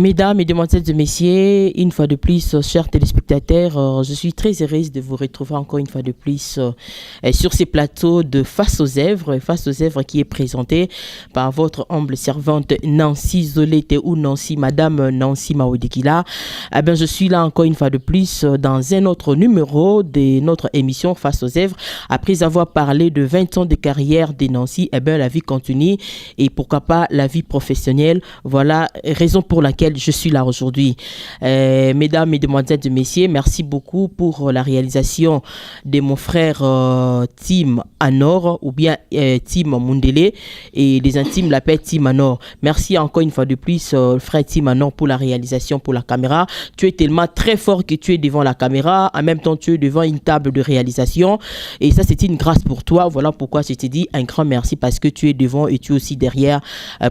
Mesdames, Mesdemoiselles et Messieurs, une fois de plus, chers téléspectateurs, je suis très heureuse de vous retrouver encore une fois de plus sur ces plateaux de Face aux Zèvres qui est présenté par votre humble servante Nancy Zolete ou Nancy, Madame Nancy Maoudikila. Eh bien, je suis là encore une fois de plus dans un autre numéro de notre émission Face aux Zèvres. Après avoir parlé de 20 ans de carrière de Nancy, eh bien, la vie continue et pourquoi pas la vie professionnelle. Voilà, raison pour laquelle je suis là aujourd'hui. Mesdames, Mesdemoiselles et Messieurs, merci beaucoup pour la réalisation de mon frère Tim Anor ou bien Tim Mundele et les intimes l'appellent Tim Anor. Merci encore une fois de plus frère Tim Anor pour la réalisation, pour la caméra. Tu es tellement très fort que tu es devant la caméra, en même temps tu es devant une table de réalisation et ça c'est une grâce pour toi. Voilà pourquoi je te dis un grand merci parce que tu es devant et tu es aussi derrière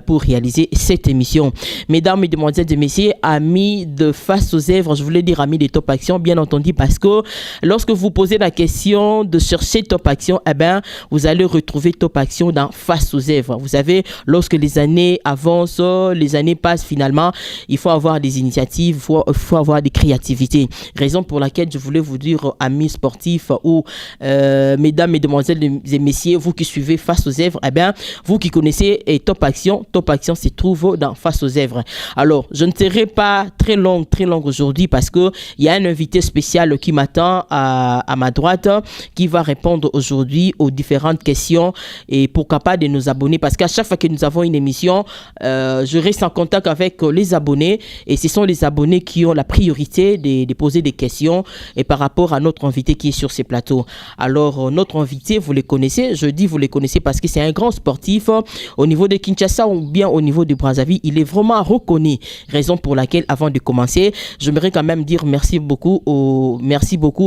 pour réaliser cette émission. Mesdames, Mesdemoiselles et Messieurs, amis de Face aux Zèvres, je voulais dire amis de Top Action, bien entendu, parce que lorsque vous posez la question de chercher Top Action, eh ben, vous allez retrouver Top Action dans Face aux Zèvres. Vous savez, lorsque les années avancent, les années passent finalement, il faut avoir des initiatives, il faut avoir des créativités. Raison pour laquelle je voulais vous dire, amis sportifs ou mesdames, mesdemoiselles et messieurs, vous qui suivez Face aux Zèvres, eh bien, vous qui connaissez Top Action se trouve dans Face aux Zèvres. Alors, je ne serai pas très long aujourd'hui parce que il y a un invité spécial qui m'attend à ma droite qui va répondre aujourd'hui aux différentes questions et pourquoi pas de nos abonnés parce qu'à chaque fois que nous avons une émission, je reste en contact avec les abonnés et ce sont les abonnés qui ont la priorité de poser des questions et par rapport à notre invité qui est sur ces plateaux. Alors, notre invité, vous le connaissez, je dis vous le connaissez parce que c'est un grand sportif au niveau de Kinshasa ou bien au niveau de Brazzaville, il est vraiment reconnu. Raison pour laquelle, avant de commencer, j'aimerais quand même dire merci beaucoup au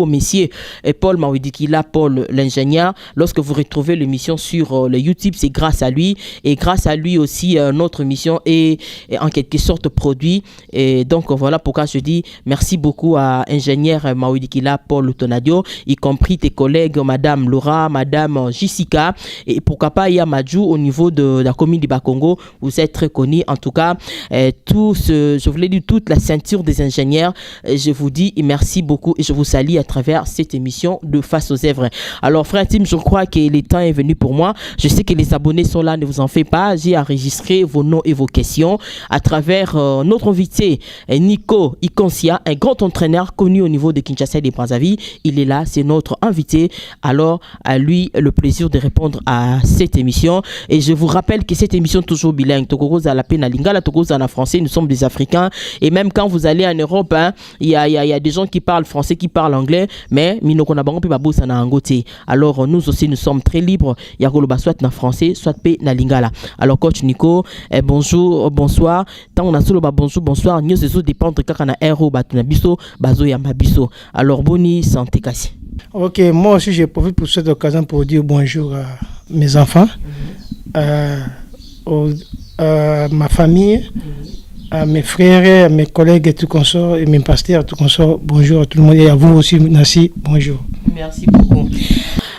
messieurs Paul Maoudikila, Paul l'ingénieur. Lorsque vous retrouvez l'émission sur le YouTube, c'est grâce à lui et grâce à lui aussi notre émission est en quelque sorte produit. Et donc voilà pourquoi je dis merci beaucoup à ingénieur Maoudikila, Paul Tonadio, y compris tes collègues Madame Laura, Madame Jessica et pourquoi pas Yamadjou au niveau de la commune du Bakongo. Vous êtes très connus. En tout cas, je voulais dire toute la ceinture des ingénieurs. Je vous dis merci beaucoup et je vous salue à travers cette émission de Face aux Zèvres. Alors frère Tim, je crois que le temps est venu pour moi. Je sais que les abonnés sont là, ne vous en faites pas. J'ai enregistré vos noms et vos questions à travers notre invité Nico Ikonsia, un grand entraîneur connu au niveau de Kinshasa et de Brazzaville. Il est là, c'est notre invité. Alors à lui le plaisir de répondre à cette émission. Et je vous rappelle que cette émission est toujours bilingue. Togoza la peine à lingala, Togoza en français. Nous sommes des Africains et même quand vous allez en Europe, il y a des gens qui parlent français, qui parlent anglais, mais alors nous aussi nous sommes très libres. Il y a soit en français, soit na lingala. Alors coach Nico, bonjour, bonsoir. Tant on a solo bonjour, bonsoir. Nous c'est dépendre quand na héros batuna biso, bazo yamba biso. Alors boni santé kasi. Ok, moi aussi j'ai profité pour cette occasion pour dire bonjour à mes enfants, ma famille, à mes frères, à mes collègues et tout consort, et mes pasteurs tout consort. Bonjour à tout le monde et à vous aussi, Nancy. Bonjour. Merci beaucoup.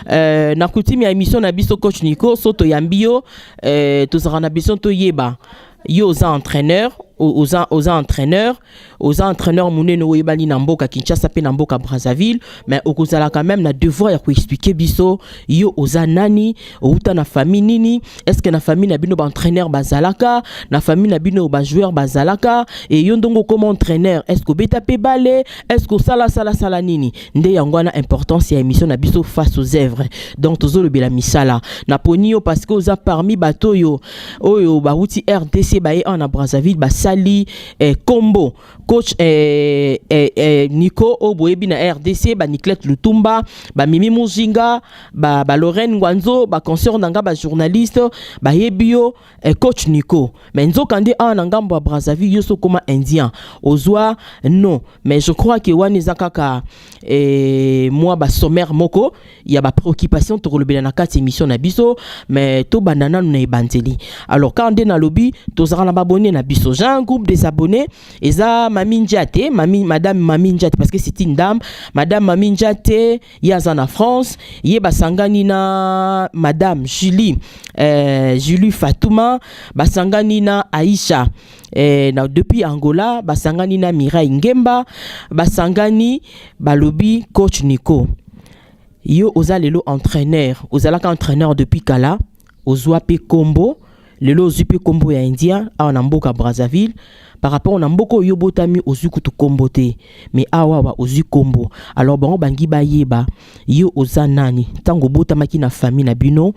Nakouti mi émission na biso coach Nico soto yambio to zana biso to yeba yo za entraîneur aux entraîneurs muneno yebali na mboka Kinshasa pe na mboka Brazzaville mais okozala quand même na devoir ya ko expliquer biso yo oza nani outa na famille nini est-ce que na famille na bino ba entraîneur bazalaka na famille na bino ba joueur bazalaka et yo ndongo comme entraîneur est-ce que beta pe balé est-ce que sala nini nde yango na importance ya émission na biso Face aux Zèvres donc tozo le bela misala na ponio parce que oza parmi bato yo oyo ba wuti RDC ba en Brazzaville ba Sali Combo coach Nico Oboyebi na RDC ba Niklet Lutumba ba Mimi Mujinga ba Lorraine Ngwanzo ba concert nanga ba journaliste ba Yebio coach Nico mais nzo kande en ngambo ba Brazzaville yo so comme indien ozwa non mais je crois que wani zakaka moi ba sommaire moko il y a ba préoccupation to kolobela na kati émission na biso mais to banana na ebanteli alors quand on est na lobby to zara na abonné na biso Jean un groupe des abonnés. Et ça, Madame Mami Ndiate, parce que c'est une dame. Madame Mami Ndiate, il y a en France. Il y a Basanganina, Madame Julie Fatouma, Basanganina Aïcha. Depuis Angola, Basanganina Mirai Ngemba, Basangani Balobi Coach Nico. Yo ozalelo entraîneur, ozalaka entraîneur depuis Kala, ozwape Kombo, lelo ozupe Kombo ya India, a Namboka Brazzaville, par rapport au Namboko yo botami ozukutu Kombo te, mais awa ozu Kombo. Alors bango bangi bayeba, yo ozanani, tango botamaki na famille na bino,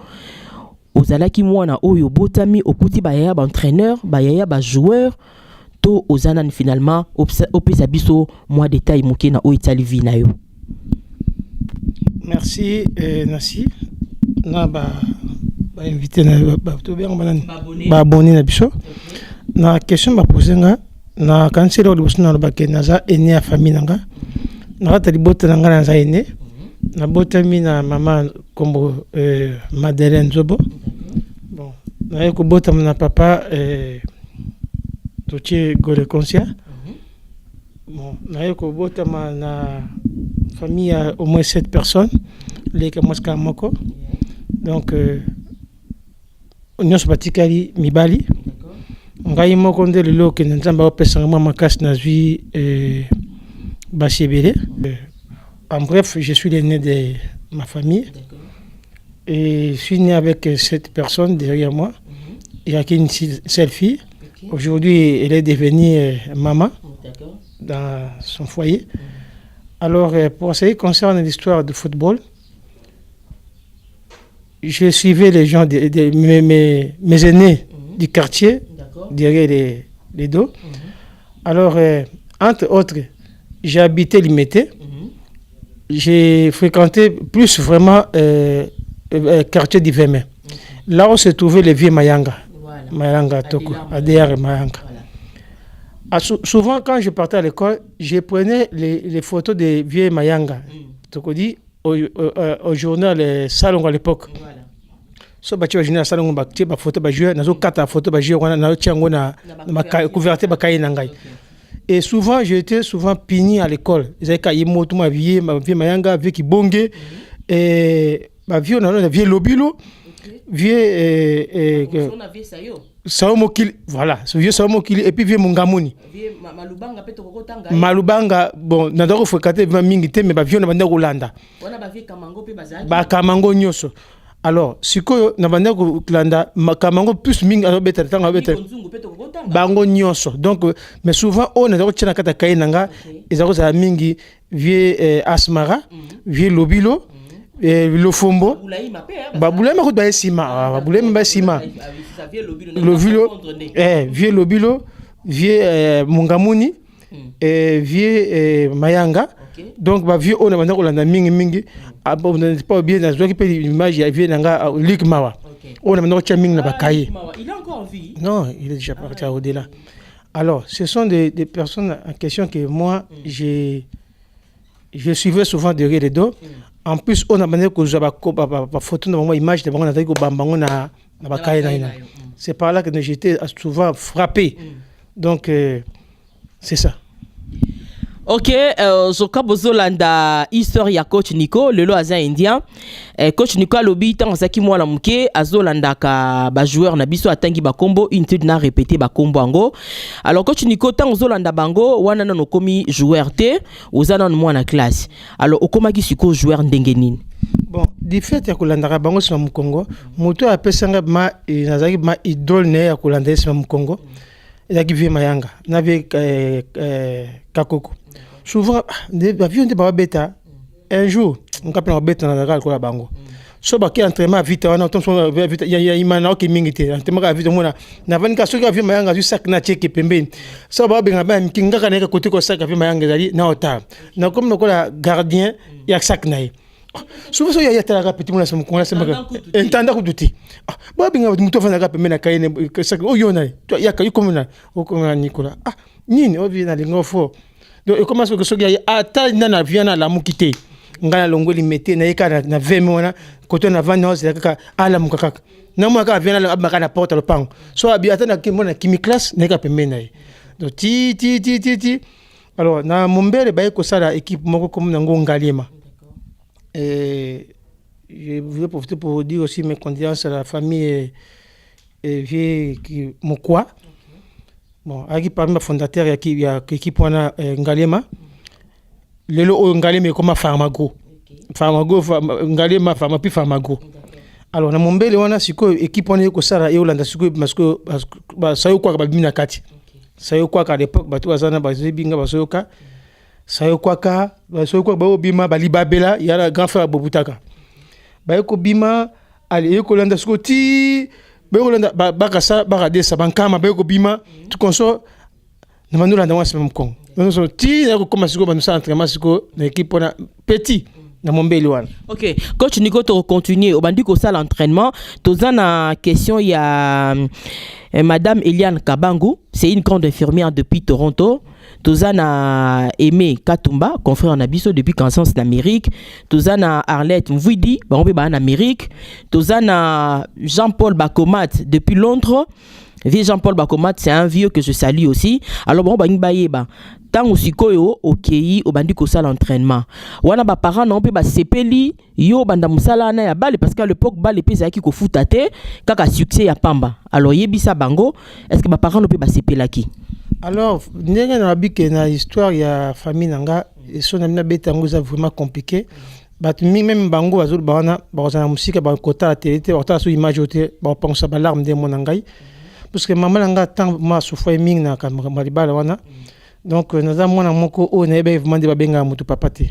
ozalaki mwana oyo botami okuti bayaya ba entraîneur, bayaya ba joueur, to ozanani finalement opesa biso moi détail moké na o itali vi na yo. Merci Nassi. Na invité na to bien ba abonné na biso. Na question ba poser nga na kanselo de bosna ba ke naza ene ya famille nanga. Na rata libota nanga na za ene. Na botami na maman kombo Madeleine Zobo. Bon, na yeko botama na papa Totier Gole Conscient. Bon, na yeko botama na famille a au moins 7 personnes, les Kamoska Moko. Donc, on se batikali Mibali. Ngai moko nde lelo ke nzamba opesa ngama makasi na zui Bachebele. En bref, je suis l'aîné de ma famille. Et je suis né avec 7 personnes derrière moi. Il y a qu'une seule fille. Aujourd'hui, elle est devenue maman dans son foyer. Alors, pour ce qui concerne l'histoire du football, je suivais les gens, mes aînés du quartier, derrière les dos. Alors, entre autres, j'ai habité Limité. J'ai fréquenté plus vraiment quartier du Vémé. Là où se trouvait les vieux Mayanga. Mayanga Toko, ADR Mayanga. Souvent, quand je partais à l'école, je prenais les photos des vieux Mayanga. Toko dit au journal Salon à l'époque. So ba tiwa journal Salon ba tiwa photo ba jouer nazo kata photo ba jouer na tiango na couverture ba kayi nangai. Et souvent j'étais souvent puni à l'école. Ils avaient kayi moto ma vieux Mayanga vieux qui bonge et ba vieux na vieux Lobilo vieux on avait ça yo. Saomokili, voilà, ce vieux Saomokili et puis vieux Mungamuni. Malubanga, bon, n'adore fréquenter mingité, mais vieux n'a Rolanda. On a vu Kamango pe bazaki. Ba Kamango nyoso. Alors, si ko n'a pas Rolanda, Kamango plus ming à better temps à better. Bango nyoso. Donc, mais souvent on a d'abord tchana kata kainanga, ils ont ça mingi vieux Asmara, vieux Lobilo. Le Fombo, Baboulé m'a dit Sima, Baboulé m'a dit Sima, vieux Lobilo, vieux Mungamuni, vieux Mayanga. Donc, vieux on a maintenant mingi, on n'a pas bien dans l'image, il y a vieux Nanga, Luc Mawa. On a maintenant Chaming na Bakaye. Il est encore en vie. Non, il est déjà parti au-delà. Alors, ce sont des personnes en question que moi, je suivais souvent derrière les dos. En plus, on a demandé que je photo de image de c'est par là que j'étais souvent frappé. Donc, c'est ça. Ok, Zoka Bozolanda, histoire ya coach Nico, le loaza indien. Coach Nico a lobby tant saki moi la mouke, Azolanda ka ba joueur na biso atangi ba combo, une tude na répété ba combo ango. Alors coach Nico tant Zolanda bango, wana no komi joueur te, ozana no moi na classe. Alors okoma ki siko joueur ndengenin. Bon, du fait ya kolanda bango sur mu Congo, moto a pesanga ma nazaki ma idole ne ya kolanda sur mu Congo. Il qui vient Mayanga, n'avait Kakoko. Souvent, des avions de Babeta, un jour, on capte un bête dans la gare de Bango. Soba qui entraînement vite, on entend son vite, il y a Imana qui mingité, entraînement vite, on a n'avait qu'à ce qu'il y avait Mayanga du sac naché qui pembe. Soba bien même qui n'a qu'à côté de sac avec Mayanga d'aller, n'a autant. N'a comme le gardien, il y a sac naï. Souvent, il y a tel petit monde, c'est mon entendant que douter. Ah, bien, nous t'offrons la gape, mais la caïne, que ça, oh, y'en a, il y a qu'à comme on Nicolas. Ah, ni, on vient à l'ingofo. Donc, comment est-ce que ce gars a taille nana vient à la moukité? ngana longo limité na yeka na 20 mona koto na vanda ose kaka ala mukaka na mo ka vient na abaka na porte le pango so abi atana kimona kimi classe na yeka pembeni naye donc ti alors na mombele baye ko sala équipe moko comme nango Ngaliema et je voulais profiter pour dire aussi mes condoléances à la famille et qui Mokwa. Bon, aki parmi les fondateurs il y a équipe wana Ngaliema. Lelo Ngaliema comme Farmago. Farmago Ngaliema Farmapi Farmago. Alors na mombele wana siko équipe wana ko sala e Olanda siko parce que ba sayo kwa ba bimina kati. Sayo kwa à l'époque ba tu azana ba zebinga ba sayo ka. Sayo kwa ka ba sayo kwa ba obima ba libabela ya la grand frère Bobutaka. Ba ko bima ali ko Olanda siko ti ba Olanda ba kasa ba radesa bankama ba ko bima tu konso na manula na wasi mkongo. Donc so ti ya ko commencer ko ba nous entraînement siko na équipe na petit. Ok, coach Nico, tu continues. Au bandit ça l'entraînement. Tozan a question, il y a Madame Eliane Kabangu, c'est une grande infirmière depuis Toronto. Tozan a Aimé Katumba, confrère en Abisso depuis Kansas d'Amérique. Tozan a Arlette Mvidi, en Amérique. Tozan a Jean-Paul Bacomat depuis Londres. Vieux Jean-Paul Bacomat, c'est un vieux que je salue aussi. Alors bon, tant aussi koyo okei obandi ko sala entraînement wana ba parents non pe ba sepeli yo banda musala na ya bale parce qu'à l'époque bale pesa ki ko futate kaka succès ya pamba alors yebisa bango est-ce que ba parents non pe ba sepelaki alors ndenge na bike na histoire ya famille nanga et son amina betango ça vraiment compliqué bat même bango azul bana ba za musika ba kota télé ba ta so image ote ba pensa ba larme de mon ngai parce que maman nanga tant ma souffre ming na kamara bala wana. Donc, nous avons un mot où nous avons demandé à Benga Moutou Papate.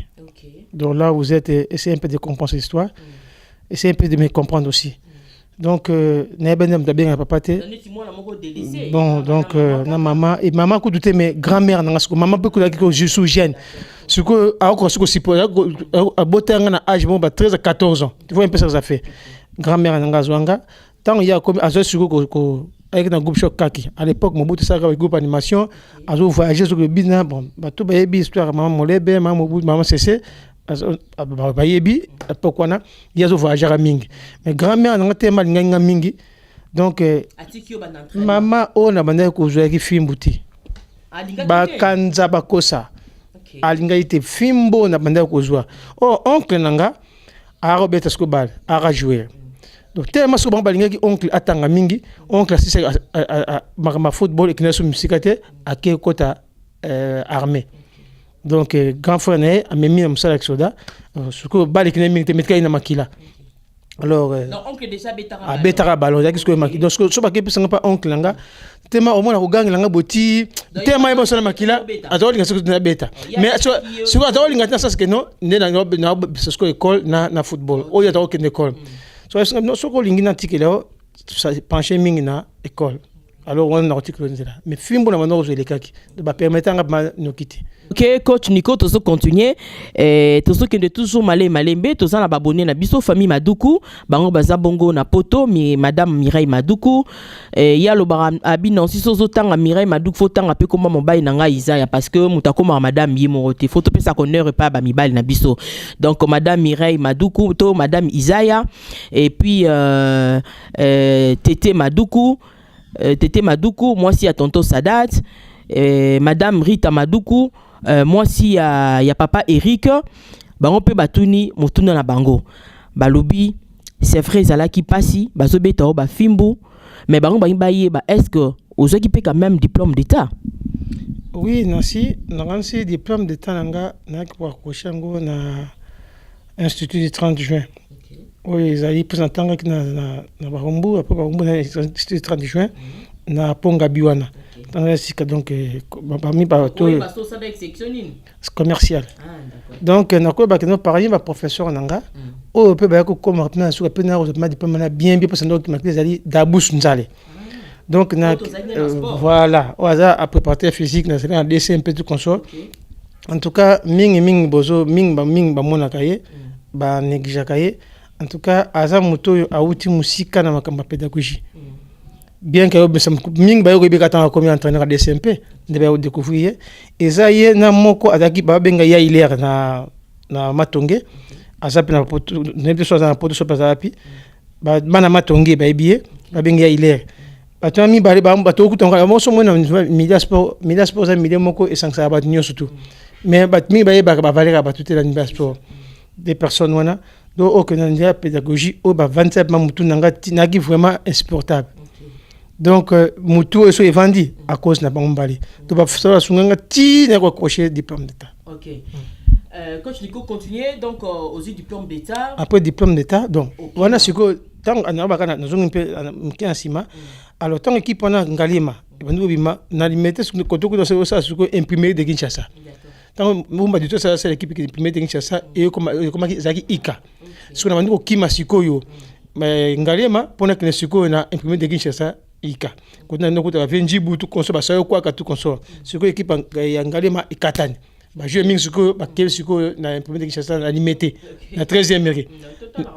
Donc là, vous êtes, essayez un peu de comprendre cette histoire. Essayez un peu de me comprendre aussi. Donc, nous avons demandé à Benga Papate. Bon, donc, maman, et maman, quand tu mes grand-mère, maman peut que je suis jeune. Ce que, alors, ce que c'est pour, à beauté, on a âge, 13 à 14 ans. Tu vois un peu ce que ça fait. Grand-mère, Nangazwanga. Tant il y a comme, à ce que, avec un groupe choc kaki à l'époque Mobutu ça avec groupe animation a voyagé sur le business bon ba tout ba yebi histoire maman molebe maman Mobutu maman cessé ba yebi pourquoi na il y a voyagé à mingi mais grand-mère na tema linga mingi donc maman on a bandé ko jouer ki fimbuti ba kanza ba kosa alinga ite fimbo na bandé ko jouer oh oncle nanga a robeta skobal a jouer. Donc tellement souvent balingaki oncle atanga mingi oncle assiste à football et qui n'a sous musique à quel côté armée donc grand frère né a mis un sac soda ce que balik n'a mingi te mettre ina makila alors non oncle déjà betara ballon qu'est-ce que makila donc so ba kepi sanga pas oncle langa tellement au moins ko gangi langa boti tellement il bossa makila azoli nga ce que na beta mais ce que azoli nga ça que non né na ce que école na football o ya ta aucune école. So soko lingi na article là pencher mingi na école alors on a article là mais fimbo na mano zo lekaki de ba permettre nga no kiti. Ok, coach Nico, tu as continué. Tu as toujours malembe, tu as abonné na biso famille Maduku, bango bazabongo na poto, madame Mireille Maduku. Ya lo bara abi non si sozo tanga Mireille Maduku faut tanga pe comme mobile nanga Isaya parce que mutakoma madame yemorote faut to pe sa connaître pas ba mibali na biso. Donc madame Mireille Maduku to madame Isaya et puis Tété Maduku, moi si à tonton Sadat, madame Rita Maduku. Moi si y a papa Eric bango pe batuni motuna na bango balobi c'est vrai zala qui passi bazobeta o ba fimbu mais bango baye ba est-ce que aux qui peut quand même diplôme d'état. Oui nasi nangansi diplôme d'état nanga na kwa koshango na institut du 30 juin. Oui zali présentant na barumbu après barumbu na institut du 30 juin na ponga biwana. Donc, parmi commercial. Donc, nous parlons de professeur Nanga. On peut comme bien parce que donc, voilà, on a préparé physique, on a laissé un peu de console. En tout cas, ming bozo, ming ba monakaye, ba negijakaye. En tout cas, aza moto a outil musika na makamba pédagogie. Bien que ming ba yobi katanga comme entraîneur de SMP de ba découvrir et ça y na moko adaki ba benga ya hilaire na matonge azapi na poto n'importe soit na poto soit azapi ba bana matonge ba ebiye ba bengi ya hilaire bato mi bale ba bato kutonga moso mona media sport za media moko essence ba nyo surtout mais bat mi ba ba valera ba tout la media sport des personnes wana do aucune pédagogie au ba 27 mamutu nanga tinagi vraiment insupportable. Donc mutu eso est vendu à cause na bangombali to ba fsala sunganga ti na ko cocher diplôme d'état. OK. Coach Nico continuer donc aux diplômes d'état. Après diplôme d'état donc wana siko tant anaba kana nazongi pe mkia sima alors tant équipe wana ngalima bandu bima na limité sur kotoko do ça siko imprimer de Kinshasa. Tant mumba du tout ça c'est l'équipe qui imprimer de Kinshasa et comme zaki ika. Siko na bandu ko kima siko yo mais ngalima pona que siko na imprimer de Kinshasa ika kuna ndoko ta venjibu tout conso ba sayo kwa ka tout conso siko équipe ya ngalima ikatani ba jeu mingi siko ba kel siko na imprimer de Kinshasa na limité na 13e mairie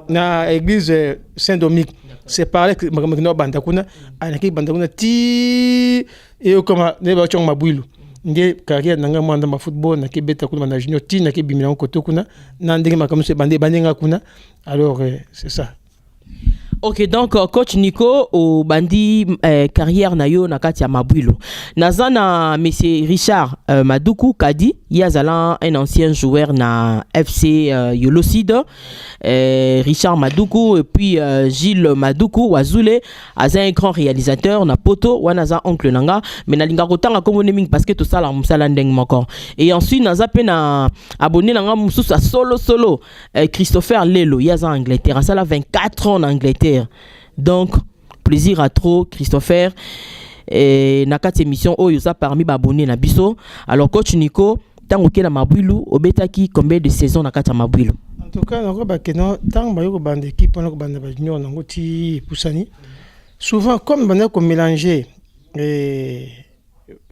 na église Saint-Dominique c'est parlé que magno banda kuna anaki banda kuna ti et comme ne ba chong mabwilu nge carrière nanga mwanda ma football na kibeta kuna na junior ti na kibimina ko to kuna na ndenge makamse bande bandenga kuna alors c'est ça. OK, donc coach Nico au bandi carrière na yo na kati ya Mabwilo. Nazana monsieur Richard Madoukou Kadi, yazala un ancien joueur na FC Yolocide. Richard Madoukou et puis Gilles Madoukou Wazule, aza un grand réalisateur na poto wanaza oncle nanga, mais na linga kotanga comme naming parce que tout ça la musala ndeng moko. Et ensuite naza pe na abonné nanga mususa solo Christopher Lelo, yaza Angleterre, ça la 24 ans en Angleterre. Donc plaisir à trop Christopher et na kati émission oyo ça parmi abonné na biso. Alors coach Nico tango ke na Mabwilu obetaki combien de saisons na kati ya Mabwilu? En tout cas nako ba keno tango ba yoko bande équipe nako bande ba junior nango ti pusani souvent comme bande ko mélanger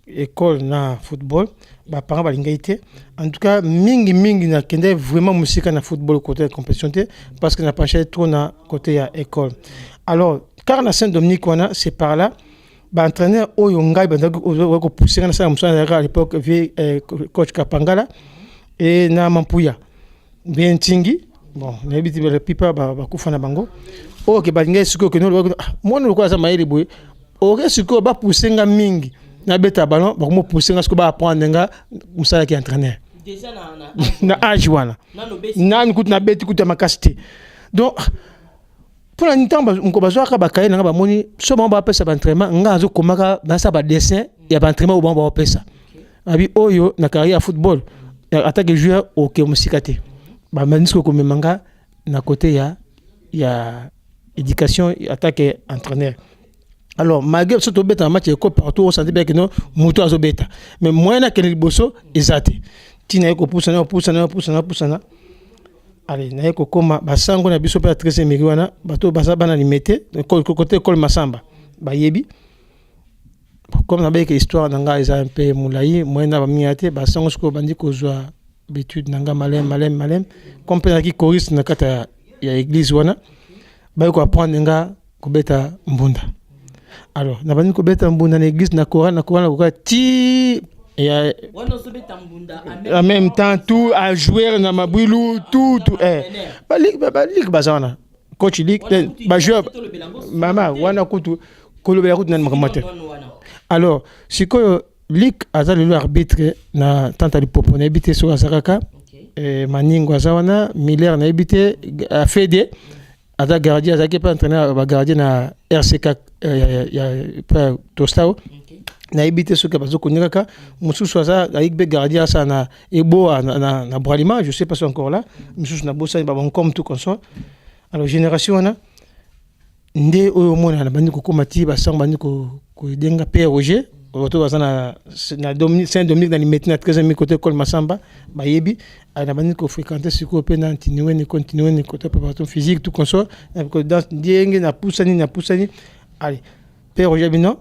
école na football ba parents ba lingaité en tout cas mingi na kende vraiment musika na football côté compétition parce que na penché trop na côté ya école. Alors car na Saint-Dominique on a c'est par là ba entraîneur oyo ngai ba ko pousser na ça à l'époque vie coach Kapangala et na Mampuya bien tingi bon na biti ba pipa ba kufa na bango OK ba ngai siko que no mo no ko za maili boy OK siko ba pousser nga mingi na beta ballon ba mo pousser nga siko ba apprendre nga musala ki entraîneur déjà na âge wana na nkut na beti kuta makasti donc pour la nitamba on ko bazwa ka bakaye nga ba moni so ba ba pesa ba entraînement nga zo komaka ba sa ba dessin ya ba entraînement ou ba pesa abi oyo na carrière football attaque joueur OK musikate ba manisko ko memanga na côté ya éducation attaque entraîneur. Alors malgré ce to beta match ko partout on sentait bien que non muto azo beta mais moyen na kenel boso ezate tina ko poussana allez na ko koma basango na biso pa 13e mairie wana bato basa bana limité côté école Masamba ba yebi comme na ba que histoire nanga eza un peu moulayi moyen na ba miate basango sko bandi ko zwa habitude nanga malem comme pe ki choriste na kata ya église wana ba ko apprendre nga ko beta mbunda. Alors na bandi ko beta mbunda na église na Coran ko ti et en même temps tout à jouer na Mabwilu tout ba lig bazana coach lig ba joueur mama wana kutu kolobela kutu na makamate. Alors siko lig azali le arbitre na tanta lipopo na habité sur Azaraka maningo azawana Miller na habité a Fede ada gardien azaki pas entraîneur ba gardien na RCK ya pas Tostao na habité sur kabazo konyaka mususu aza aigbe gardien ça na ebo na Bralima je sais pas si encore là mususu na bossa ba comme tout consort. Alors génération wana nde oyo mona na bandi ko komati ba sang bandi ko denga père Roger auto bazana na Saint-Dominique dans les maintenant 13e côté école Masamba ba yebi na bandi ko fréquenter siko pe na continuer ne côté préparation physique tout consort dans dienge na poussani allez père Roger bino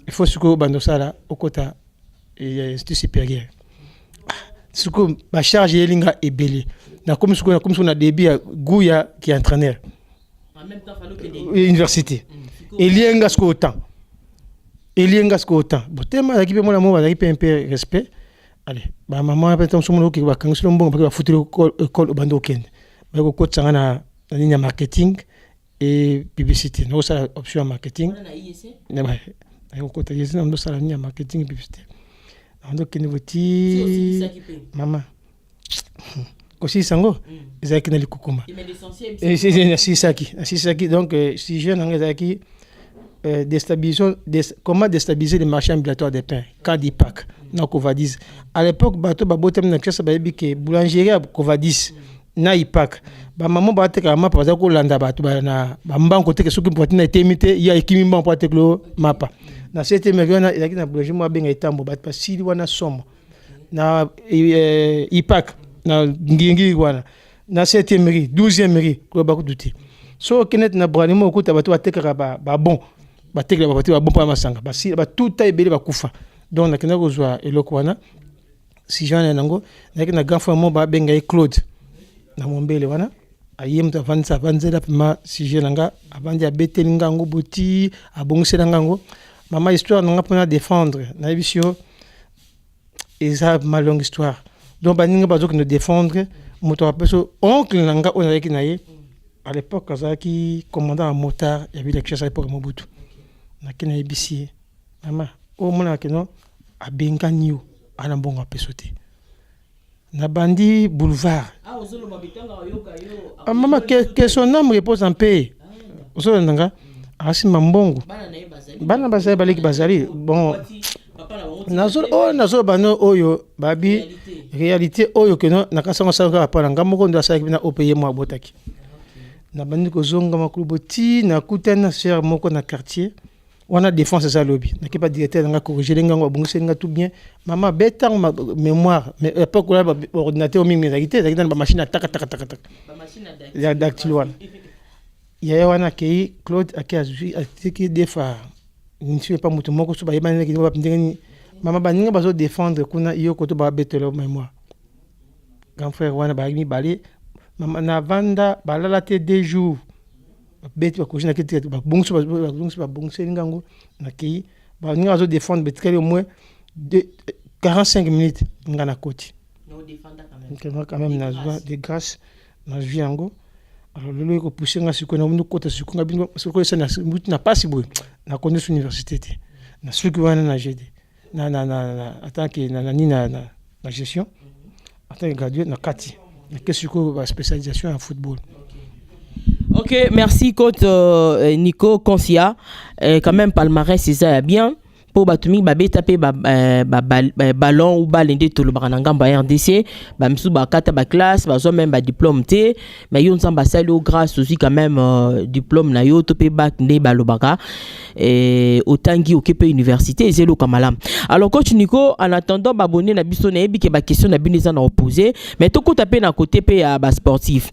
il faut siko bando sala au côté et c'est supérieur siko ba charge yelinga ebele na comme siko na débit Gouya qui est entraîneur en même temps fallo que université elienga siko autant bon tellement l'équipe moi la mo ba un peu respect allez ba maman après tom somo ki ba kangi bon ba futu école bando ken ba ko ko tsanga na ligne marketing et publicité no ça option marketing na ba ko ko tayesi na ndo ça ligne marketing et publicité ndo ken voti maman aussi sango ezaki na likukuma et c'est ça qui donc si jeune angezaki comment déstabiliser le marché ambulatoire des pains cas d'IPAC na Covadis à l'époque bato babotem na kesa bayebi ke boulangerie à Covadis na IPAC ba maman ba teka mapa baza ko landa bato ba na ba mbango teke soki potina etemite ya ekimi mbango pa teklo mapa na cette meriona ezaki na boulangerie mo benga etambo bato pasili wana somo na IPAC na ngingi wana na 7e mairie 12e mairie ko ba ko douter so kenet na branimo ko tabato bateka ba bon bateka ba bateka bon pa masanga ba tout ebele ba kufa donc na kena ko zwa eloko wana si jana nango na kena gafa mo ba benga Claude na mombele wana ayem ta vanza vanzela ma si jana nga abandi abeteli ngango boti abongisela ngango mama histoire nga pona défendre na ebisio eza ma longue histoire donc baninga bazo que nous défendre moto apeso oncle nanga on avec naye à l'époque azaki commandant en motard ya bila kisa pour Mobutu na kina ebisi mama o mona keno abenganyo ana mbongo apesote na bandi boulevard ozolo mabitanga yoka yo mama que son âme repose en paix ozolo nanga asi mambongo bana bazali baliki bazali bon nazo bano oyo babi réalité oyo keno nakasanga sanga pa nga moko ndo asaki na opeye mo abotaki na bandi ko zonga makulu boti na kutana sœur moko na quartier wana défense ça lobby na ki pas directeur nga corriger nga bongise nga tout bien maman betang ma mémoire mais époque là ordinateur mingi réalité dans ba machine taka ba machine dactylo wana ya wana ke Claude akazu atiki defa ni suis pas mutu moko so ba yebana ki ba ndengeni mama baninga bazo défendre kuna iyo ko to ba betelo mémoire grand frère wana ba mi balé mama na vanda balala te 2 jours beti ba kujina kiti ba bongso ba bongso ngango na ki ba ninga bazo défendre betkeli au moins de 45 minutes ngana koti no défendre quand même na joie de grâce na vie yango alors le ko pousser nga siko na mundu kota siko nga bingo siko esa na mutu na pasi boy na connaître université te na siko wana na GD na attends que na gestion attends gradué na kati na qu'est-ce que spécialisation en football. Ok, merci coach Nico Konsia. Quand même palmarès c'est ça bien. Pour batumi babé taper ballon ou balende tout le barananga ba RDC ba msu ba kata ba classe ba zo même ba diplôme té mais yon samba salo grâce aussi quand même diplôme na yo topé bac ndé balobaka et otangi okepe université zelo kamalam. Alors coach Nico en attendant ba abonné na biso na yebi ke ba question na binisa na opposer mais to ko taper na côté pe ya ba sportif.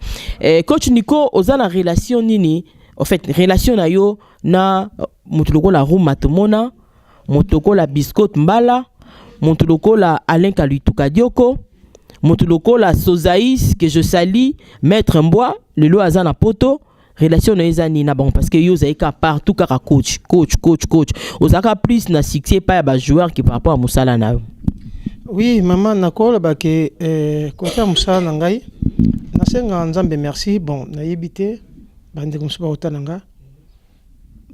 Coach Nico ozana relation nini en fait relation na yo na mutuloko la room matomona Motoko la biscotte mbala, Montoloko la Alain Kalutuka Dioko, Montoloko la Sosaïs que je salis, Maître Mbois, le lo azana poto, relation na ezani na bon parce que yo zaika partout kaka coach. Ozaka plus na succès pas ba joueur qui par rapport à Moussala na. Oui, maman nakola ba ke côté Moussala ngai. Na senga nzambe merci bon na yebité bande comme ça otananga.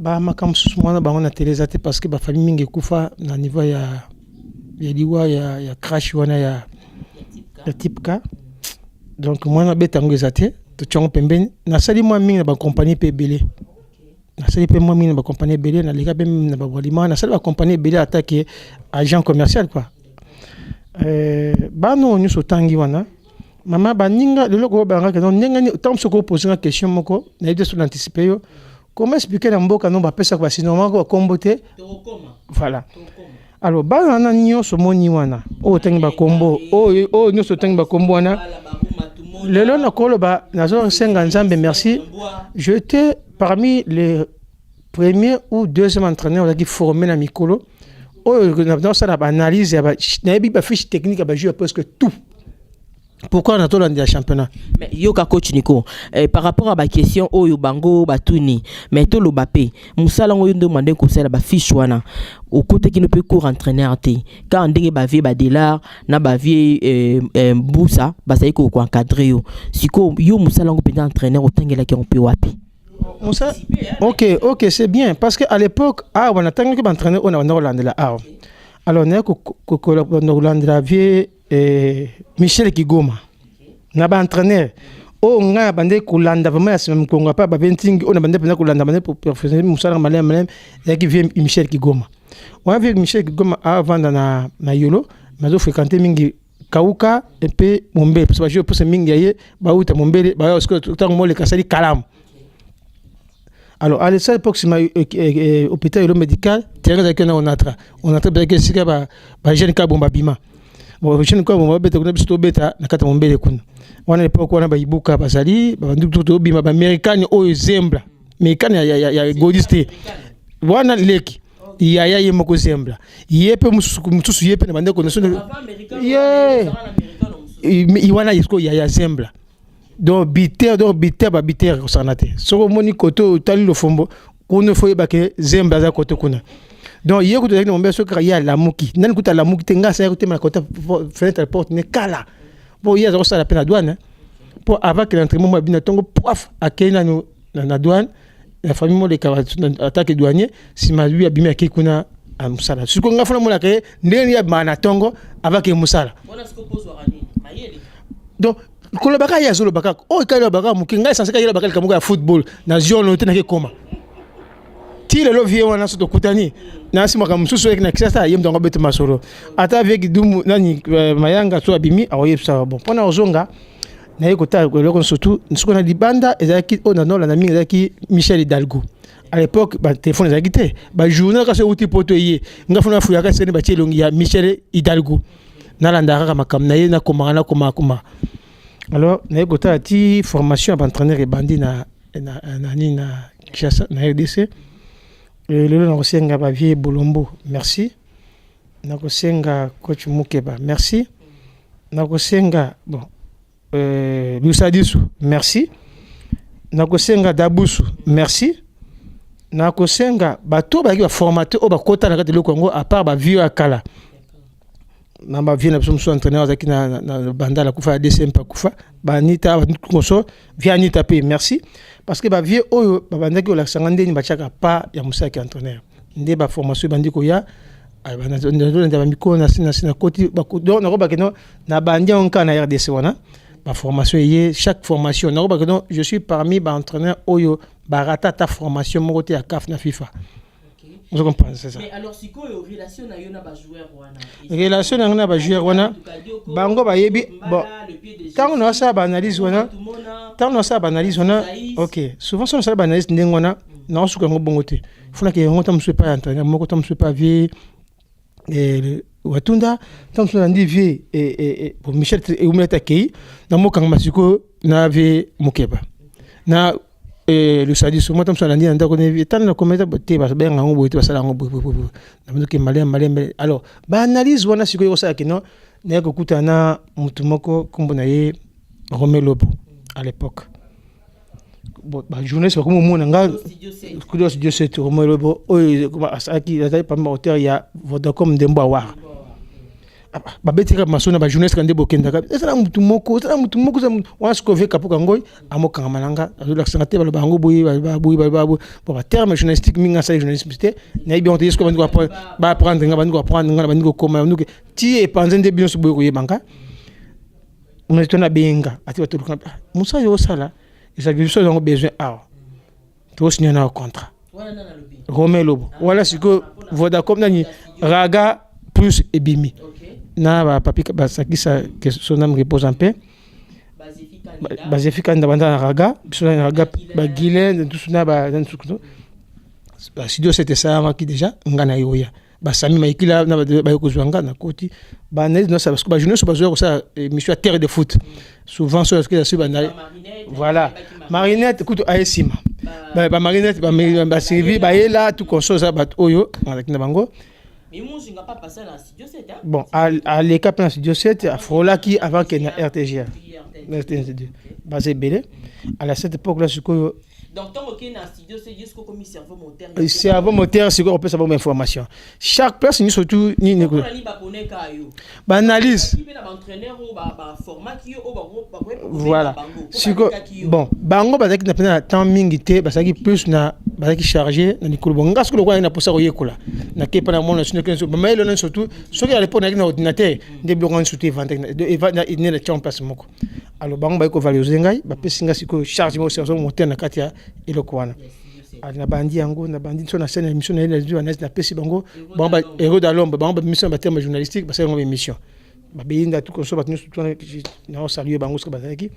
Ba makam susumana bango na telezate parce que ba famille mingi kufa na niveau ya liwa ya crash wana ya type K donc moi na betango ezate to chongo pembeni na sali moi mingi na ba compagnie pebele na sali pe moi mingi na ba compagnie belé na lika pe na ba walima na sali ba compagnie belé attaquer agent commercial quoi ba no nyuso tangi wana mama baninga lelo ko banga ke non nenga ni tant soko poser une question moko na ide sur anticiper yo. Comment expliquer la mboka non ba pesa kwa sinon ko kombote voilà alors ba na nyoso moni wana o tangi ba kombo o nyoso tangi ba kombo wana lelo na kolo ba nazo senga nzambe merci j'étais parmi les premiers ou deuxième entraîneurs qui formé na mikolo o dans ça la analyse na bi ba fiche technique ba jouer presque tout Pourquoi on a tout le championnat? Mais yoka coach Nico, par rapport à ma question, oh bango batuni, mais tout le bapé, Moussala on demande qu'on s'est la fiche wana, au côté qui ne peut qu'au entraîneur té, quand on dit bavier badelar, na bavier boussa, basaï ko encadré yo, si ko yo Moussala on peut entraîneur au tangela qui on peut wapi. Moussa, ok, c'est bien parce que à l'époque, on a tant que entraîneur on a Hollande là, alors on a que Hollande la vie. Michel Kigoma na ba entraîneur o nga bande kulanda vraiment ya sema mkonga pa ba 20 on a bande pena kulanda bande pour professionnel musala malem ya qui vient Michel Kigoma on a vu Michel Kigoma avant na yolo mazo fréquenter mingi kauka et puis Mombele parce que je pense mingi yaye ba uta Mombele ba parce que tant mo le kasali kalam. Alors à cette époque c'est hôpital médical terrain avec on a bien que c'est ba jeune ka bomba bima. Bon, je ne sais pas comment beta kuna biso beta na kata Mombele kuna. Wana epoque wana ba ibuka basali ba nduku to bima ba americain o zembla. Americain ya godiste. Wana leki. Ya yemoko zembla. Yepe mususu yepe na bande connexion. Yeah. Iwana isko ya zembla. Donc biter ba biter sanate. Soko moni koto tali lo fombo kuna foye ba ke zembla za koto kuna. Donc hier que tu as dit que il y a la mouki nan kuta la mouki tenga ça écouter ma côté fenêtre porte ne kala bon hier ça la peine à douane pour avant que l'entraînement moi bien tongo pof à kena na douane la famille mo les attaque douanier si ma lui abimé à kuna à musala ce qu'on a fait mo la que ndeni ya mana tongo avant que musala on a ce qu'on pose warani mayele donc ko le baka ya zolo baka o ka le baka mouki ngai sans ka le baka kamuga football na zone on na koma ti le vie wana so kutani na sima kama msusu na kisasa yem dongo betu masoro ata avec dumu nani mayanga so abimi awoyepsa bon pona ozonga na yekota ko loko surtout nsuko na libanda ezaki ona no na mingi ezaki Michel Hidalgo à l'époque ba téléphone ezaki te ba journal ka so uti poto yé ngafuna fuya ka sene ba tielongi ya Michel Hidalgo na landa ka makam na ye na komanga koma alors na yekota ti formation à entraîneur et bandi na Kinshasa na RDC. Le Nakosenga Bavier Bolombo, merci. Nakosenga Coach Mukeba, merci. Nakosenga bon, Lusadisu, merci. Nakosenga Dabusu, merci. Nakosenga Bato Bagi va formateur au Bakota na le Congo à part Bavio Akala. Na Bavio na somso entraîneur zaki na banda la kufa DCM pa kufa. Banita Konso via Anita P, merci. Parce que Bavio oyo babandaki la sangande ni bachaka pa ya Moussa qui entraîneur. Ndé ba formation bandiko ya na miko na koti ba donc na roba keno na bandi onka na RDC wana ba formation yé chaque formation na roba keno je suis parmi ba entraîneur oyo barata ta formation mo côté à CAF na FIFA. Vous comprenez c'est ça. Mais alors si quoi relation na yo na ba joueur wana. Relation na ba joueur wana bango ba yebi bon tant on a ça ba analyse wana tant on a ça ba analyse wana OK souvent ça ba analyse ndengona na osuka ngo bongote funa ke ngota mswe pa entraîneur moko tam mswe pa vie watunda tam mswe ndi vie pour Michel umeta kei na moka masiko na vie Mukeba na le sadi sur moi tam mswe ndi ndako ne tan na kometa te ba benga ngo boite basala ngo na mduke malem alors ba analyse wana siko yo sa kino na ko kutana mutu moko kombo na ye Romé Lobo à l'époque. Bon ba journée c'est comme mon nga studio 7 Romé Lobo asaki azali pamba hauteur ya Vodacom Dembo Awar ba betira masona ba journée kande bokenda ka ezala mutu moko wa skove kapuka ngoi amoka malanga azula sangate ba bango boyi ba ba terme journalistique minga sa journalistique na bi on te sko ba prendre nga ba ngo koma nuke ti e panzende bien so boyi ko yebanga on est na benga ati batulu musa yo sala isa biso ngo besoin to signer na contrat Romé Lobo voilà ce que Vodacom nani Raga plus Ebimi na ba papi ba sakisa que son âme repose en paix bazefika ndabanda Raga biso na Raga ba Guilain tout na ba dans tout ba studio c'était ça qui déjà ngana yoya ba sami maikila na ba yokozwanga na koti ba net no ça parce que ba jeunesse ba joueur ça mission terre de foot souvent sur ce que ça voilà Marinette écoute aesima ba Marinette ba servi ba yela tout console ça ba oyo avec na bango Mais moi, je n'ai pas passé dans Studio 7. Bon, à l'école dans Studio 7, à Frolaki avant qu'il y ait RTGA. Basé Belé. À la cette époque-là, je suis. Donc, tant que dans Studio 7, jusqu'au comme cerveau moteur. Cerveau moteur, c'est quoi on peut savoir information. Chaque place, nous surtout. Analyse. Voilà. Bon, bango bazaki na pena temps mingi te bazaki plus na bazaki chargé na likolo bonga ce que le roi na posa koyekola na ke pana mona sino kenso mais le surtout ce qui à l'époque na ordinateur de bloquer surtout vente na ine la champ place moko alors bango ba ko valoriser ngai ba pesinga siko charge mo serveur moteur na katia eloko wana na bandi yango na bandi so na scène émission na na pesi bango bango héros d'alombe bango mission ba terme journalistique ba c'est une émission ba beinda tout so ba nous surtout na saluer bango ce que bazaki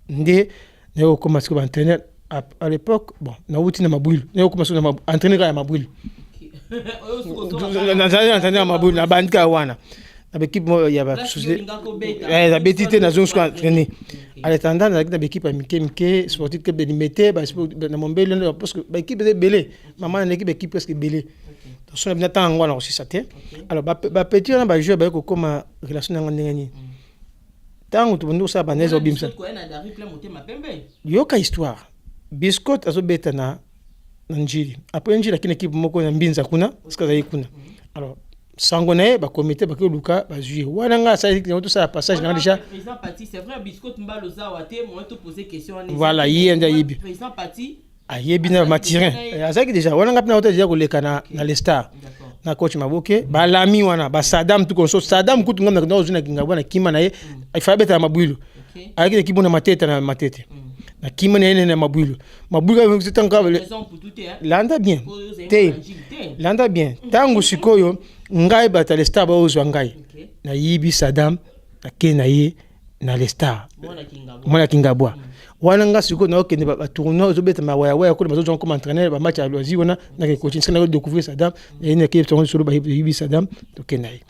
ndé néo commencé comme entraîneur à l'époque bon na outi na mabwilo néo commencé na entraîneur ya mabwilo na entraîneur mabwilo na bandika wana na équipe ya ba société la betité na zone squad traîner à l'étendant na équipe ya mike sportif que limité ba na mombele parce que ba équipe de belé maman na équipe presque belé donc so na tant ngwana aussi ça té alors ba petit na ba joueur ba ko comme relation na ngani tango tubundi usaba baneza obimsa yoka histoire biscuit azobeta na njiri après njiri akina kibu moko na mbinza kuna sikaza yikuna alors sango nae ba comité ba koluka ba juer wana nga ça tout ça passage na déjà président parti c'est vrai biscuit mbalo za waté moi te poser question voilà yenda yibi président parti ayebi na matirin azaki déjà wana nga pina hôtel déjà koleka na les stars na coach Maboke ba lami wana ba Saddam tout konso Saddam kutu ngam na ozuna kinga bwana kima na ye ifa beta mabwilo akile kibuna matete na matete na kima na ene na mabwilo c'est tanga landa bien te landa bien tangu sikoyo ngai bata les stars ba ozwa ngai na yibi Saddam na kena ye na les stars mwana kinga bwa wana nga siko na okende ba tournoi zo beta mawaya ko bazo comme entraîneur ba match à loisir wana na ke coaching sana découvrir Saddam et une équipe tournoi sur ba yibi Saddam to kenai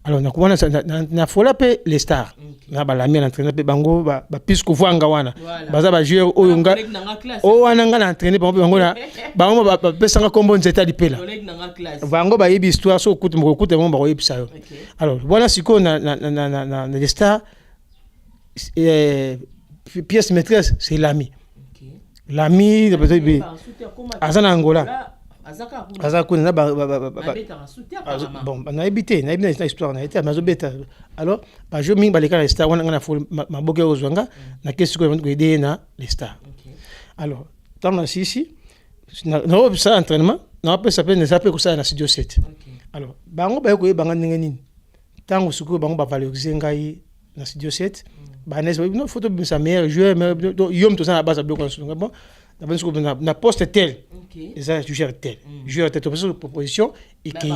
alors na kuwana na fola pe les stars na ba lami entraîneur pe bango ba pisco vanga wana baza ba joueur oyo nga o wana nga na entraîner bango na bango ba pesanga kombo nzeta dipela bango ba yibi histoire so kutu mo ba yibi sayo alors voilà siko na les stars pièce maîtresse c'est l'ami l'ami azana Angola azaka na bon na habité na histoire na été mazobeta alors ba jeu mingi baleka les stars wana na fo maboke ozwanga na kesi ko aider na les stars alors dans la sisi na ça entraînement na peut ça peut ne ça peut que ça na studio 7 alors bango ba ko banga nini tango suko bango ba valoriser ngai na studio 7 Banès, une photo de sa mère, joueur, yom tout ça à base de bloc. Bon, na poste tel, et ça, tu gères tel. Joueur tel, tu proposition et qui.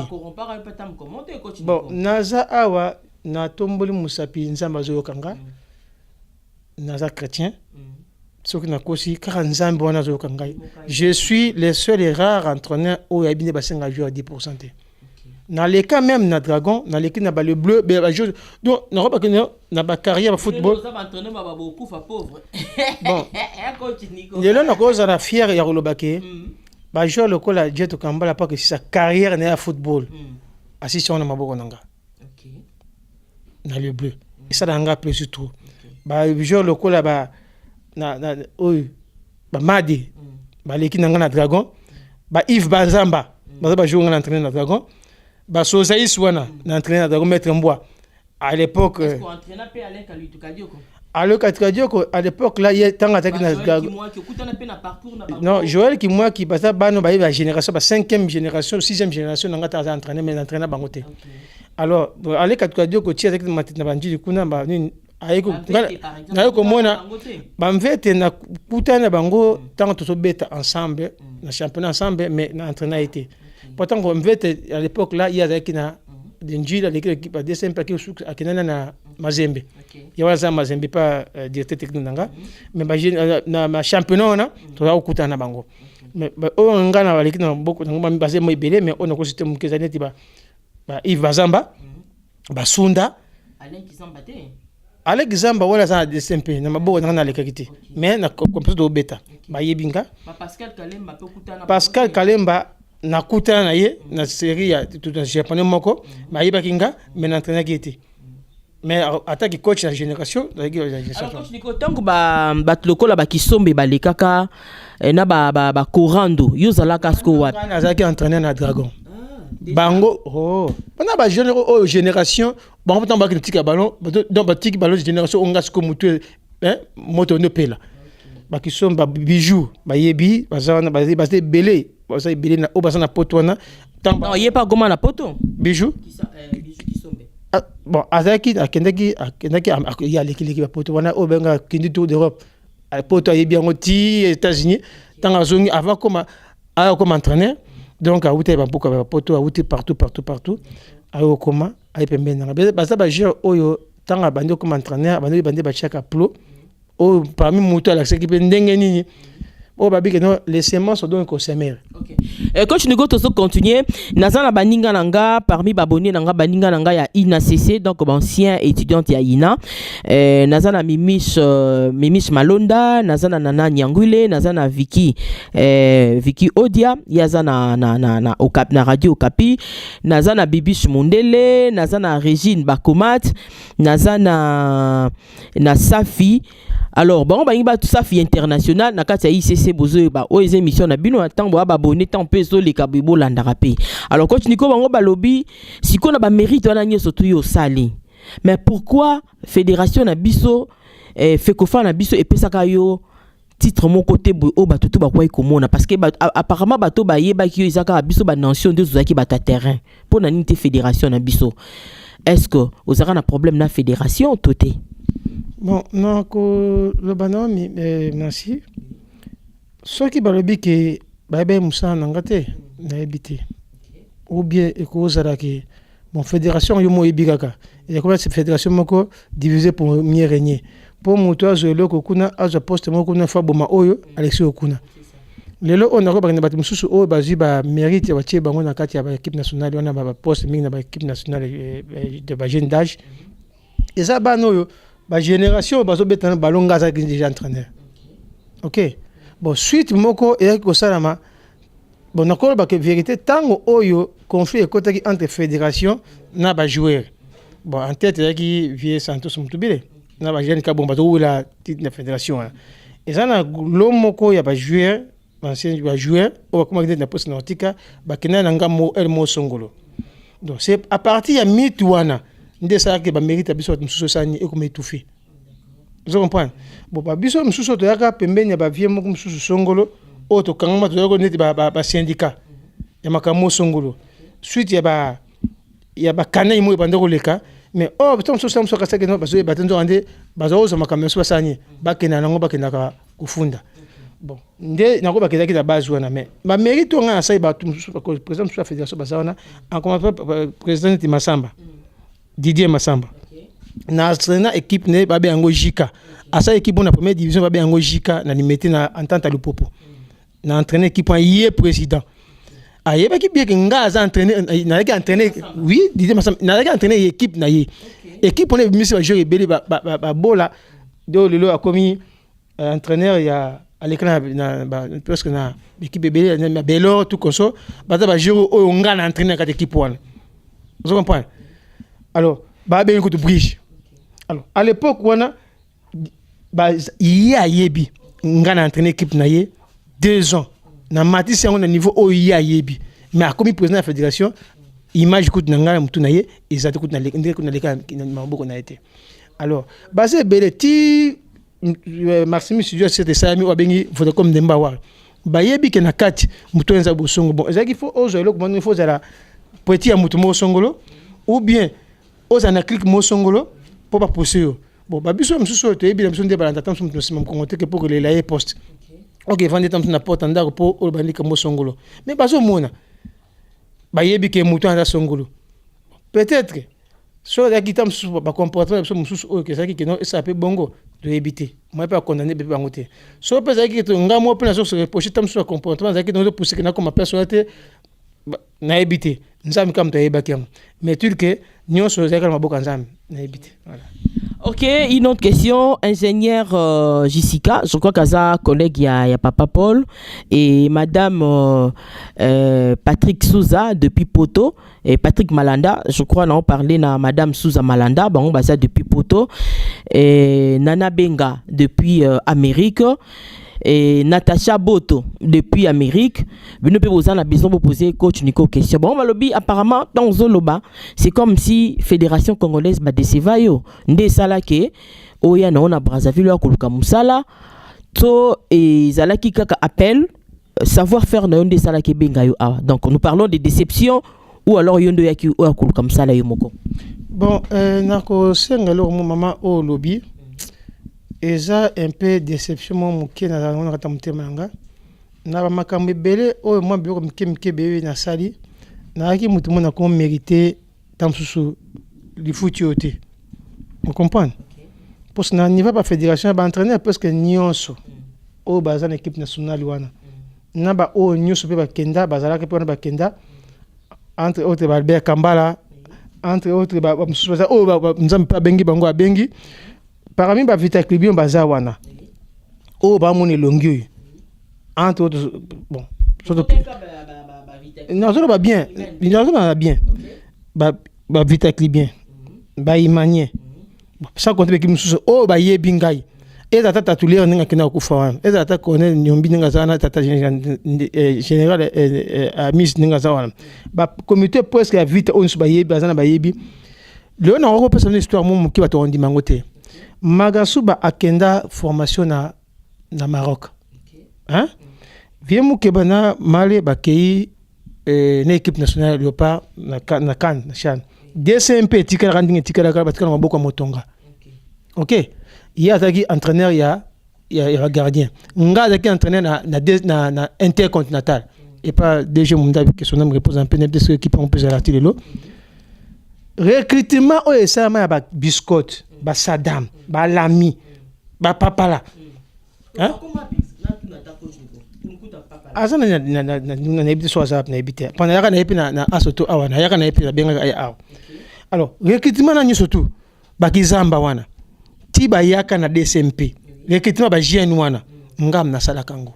Bon, naza awa na tomboli musapi nzamba zo kanga, naza chrétien. Ce qui n'a qu'aussi 40 zo kanga. Je suis le seul et rare entraîneur où il y a bien des joueurs à 10%. Dans les cas même na dragon dans les cas na le bleu donc na pas que na carrière de football bon il est là cause na fier ya rolobake ba joueur le kola jet kambala pas que sa carrière na football assistant na maboko nanga OK na le bleu et ça nanga plus trop ba joueur le kola ba na oy ba madi ba l'équipe na dragon ba Yves Bazamba ba jouer na entraîner na dragon ba Sosaïs wana na entraîneur de remettre en bois à l'époque entraîneur pe Alain Kadioko à l'époque là il tant attaqué na non Joël qui moi qui passait bano ba la génération ba 5e génération 6e génération nga ta entraîneur mais entraîneur bangote alors Alain Kadioko ti avec na banji kuna ba ni ayeko na ko mona ba mvete na kutana bango tant to beta ensemble na championnat ensemble mais na entraîneur été pourtant on mvete à l'époque là il y avait kina Denjila l'équipe a descend pas que akina na Mazembe il y a ça Mazembe pas directeur technique nanga mais na championnat na to ya okuta na bango mais o ngana wali kina beaucoup ngoma basé mo ibele mais on a ko système mkezaneti ba Yves Bazamba ba Sunda Alex Zamba wala ça DSMP na maboko na lekakiti mais na compétition do beta ba yebinga Pascal Kalemba na kuta na ye na série ya tout japonais moko ba yeba kinga mais l'entraîneur qui était mais attaque coach la génération alors coach Nico tango ba lokola ba kisombe ba lekaka na ba korando yozala kasko wapi azaki entraîneur na Dragon bango pendant ba génération bon temps ba critique ballon donc ba tic ballon génération on gasko mutu moto no pela ba kisombe ba bijou ba yebi bazana ba belé ça belé na obasana poto na non yé pas comment na poto bijou bon azaki akendaki ya l'équipe ya poto wana obenga kindi tour d'Europe poto yebi yango ti États-Unis tanga zongi avant comme entraîneur donc a outé ba buka ba poto a outé partout ayo koma ay pembe na ba ça ba jeu oyo tanga bandi comme entraîneur bandi ba chaka pro o parmi moto à l'équipe ndenge nini o babi que non les semences sont donc au semer. OK. Coach Nico to continuer nazana baninga nanga parmi babonné nanga baninga nanga ya INACC donc ancien étudiante ya INA nazana Mimish Malonda nazana Nana Nyangule nazana Vicky Odia yazana na Okap na radio Okapi nazana Bibish Mundele nazana Régine Bakomat nazana na Safi. Alors bon ba tout ça fi international na kati ya ICC bozo ba o émission na bino atambo ba abonné tant peso les kabibo landarape. Alors coach Nico bango ba lobby siko na ba mérite wana nyoso tu yo sali. Mais pourquoi fédération na biso fekofa na biso epesaka yo titre mon côté o ba tutu ba kwa ikomona parce que apparemment bato ba yeba ki yo izaka biso ba nation de zaki ba ta terrain pour na nité fédération na biso. Est-ce que vous avez un problème na fédération toté? Bon, non, le banon, merci. Ce qui va dire que Babe Moussa Nangate n'a habité. Ou bien, bon, fédération, yomo ibigaka. Et comme cette fédération, moko divisée pour mieux régner. Pour mon toit, je le kokuna, à je poste mon kuna fa boma oyo, Alexis Okuna. Lelo on a ko bakina bati mususu o bazi ba mérite wa tie bango na kati ya équipe nationale, on a ba poste mingi na ba équipe nationale de ba jeune d'âge. Et ça ba no ba génération bazo betana ballon gaza qui déjà entraîneur. OK. Bon suite moko et ko salama bon nakolo ba que vérité tango oyo conflit ekotaki entre fédération na ba joueur. Bon en tête qui vie Santos Mutubile na ba jeune ka bon bazo la titre de fédération. Et ça na lomoko ya ba joueur ancien ba joueur o comme dit na poste nautica ba kina nanga mo el mo songolo. Donc c'est à partir ya mitwana ndé ça que ba mérite biso mususu sani e comme étouffé. Vous comprenez? Bon ba biso mususu to yaka pembeni ba vie mo mususu songolo o to kangama to yako neti ba syndicat ya makamo songolo. Suite ya ba kanai mo bandoko leka mais oh tom so sam so ka sake no ba so ba tenzo ande ba zo so makamo so sani ba kena nango ba kena ka kufunda. Bon ndé nako ba keza base wana mais ba mérite to nga sai ba mususu ko président de la fédération ba sawana en commençant président de Massamba. Didier Massamba. Na entraîneur équipe ne babe yango Jika. Asa équipe na première division babe yango Jika na limité na entente à Lupopo. Na entraîneur équipe en yé président. Aye ba ki bien que nga za entraîneur na ki entraîneur oui Didier Massamba na ki entraîneur équipe na yé. Équipe on est mis sur jouer belé ba bola do lelo a commis entraîneur ya à l'écran na presque na équipe belé na belo tout comme ça ba jouer o nga na entraîneur ka équipe wana. Vous comprenez? Alors, bah ben écoute bridge. Alors, à l'époque on a bah il y a yebi ngana entraîné équipe na ye 2 ans. Na matisi on a niveau o il y a yebi. Mais comme président de la fédération, image coûte ngana mutu na ye et ça te coûte na leka maboko na été. Alors, bah c'est belé ti Maximus Studio c'était ça mi obengi faut comme Demba wa. Bah yebi ke na kati mutu enza bosongo. Bon, ça qu'il faut oser le comment il faut ça la petit à mutu mo songolo ou bien aux anacliques mosongolo pour pas pousser. Bon, babiso msuso te ebi msuso nde balanda tam msuso msimam kongote que pour les layer poste. OK, vendre tam na porte ndako pour o bandika mosongolo. Mais bazo mona. Ba yebi ke mutu anda songolo. Peut-être so la kitam msuso ba comportement msuso o que ça qui non ça peut bongo de éviter. Moi pas condamner bébé bangote. So peut ça qui to ngamo pe na so se reprocher tam msuso comportement ça qui non pousser que na comme personnalité na éviter. nzambe comme to yeba kiam mais tu que nyonso zaka maboka nzambe na yebite voilà. Ok, une autre question, ingénieur Jessica, je crois qu'Aza collègue il y a Papa Paul et Madame Patrick Souza depuis Poto et Patrick Malanda, je crois on parlé na Madame Souza Malanda, bon bah ça depuis Poto et Nana Benga depuis Amérique. Et Natacha Boto depuis Amérique. Nous pouvons besoin de poser coach Nico question. Bon, lobby apparemment dans Zoloba, c'est comme si Fédération congolaise ba déceva yo. Ndé sala ke oya na ona Brazzaville ya koluka musala to et zalaki kaka appel savoir faire na ndé sala ke benga yo awa. Donc nous parlons de déception ou alors yondo yaki o koluka musala yo moko. Bon, nako senga lo maman o lobby. Et ça un peu déception mon qui na on a tamté manga na makambe belé o moi bio mke bébé na sali na ki mutu mona ko mériter tam susu li futioté vous comprenez parce que na niveau pas fédération ba entraîner parce que nyonso o bazana équipe nationale wana na ba o nyonso pe ba kenda bazala ke pe ba kenda entre autres ba Albert Kambala entre autres ba musu o ba nzambe pa bengi bango abengi parmi ba Vita Clibion bazawana o ba moni longi entre autres bon surtout non ça va bien ça va bien ba Vita Clibion ba Imanie ça compte que mususu o ba yebi ngai et tata tulir ninga kina ku fa et tata connaît nyombi ninga zana tata général amis ninga zawana ba comité presque à vite on su ba yebi bazana ba yebi le na ko personne histoire mon qui va te rendre mangote Magasuba akenda formation na Maroc. Hein? Viemu kebana male bakei na équipe nationale Léopard na CAN na CHAN. DCMP tikala randing tikala ka batikala maboko motonga. OK. Il y a taki entraîneur il y a gardien. Nga taki entraîneur na intercontinental et pas DG Munda que son nom repose un peu de ce qui peut la télé. Recrutement o esa ma ba biscotte ba Saddam ba Lami ba Papala hein azana na ebite so azap na ebite pendant yaka na epi na asoto awana yaka na epi na benga ay aw alors recrutement na nyoso tout ba kizamba wana ti ba yaka na DCMP recrutement ba jeune wana ngam na sala kango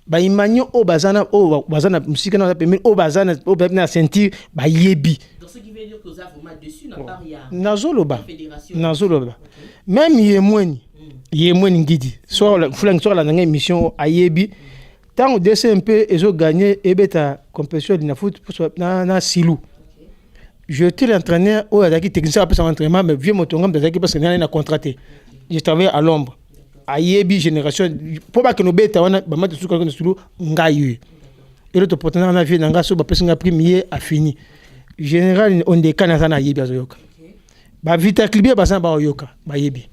ba imanyo o bazana musika na permis o bazana o na sentir ba yebi. Ce qui veut dire que vous avez vraiment dessus n'a pas rien. Nazoloba. Même Yemweni ngidi. Soit la dernière émission à Yebi. Tant que DCMP ils ont gagné et beta compétition de foot na Silou. Je suis l'entraîneur au adaki technicien après son entraînement mais vieux motongam de parce que n'a contraté. Je travaille à l'ombre. À Yebi génération pour pas que nos bêta on a ba matu suka ko Silou ngayu. Et l'autre partenaire na vie nanga so ba pesinga premier a fini. Général on décane ça na yebi azoyoka ba Vita Clibion ba sana ba yoka ba yebi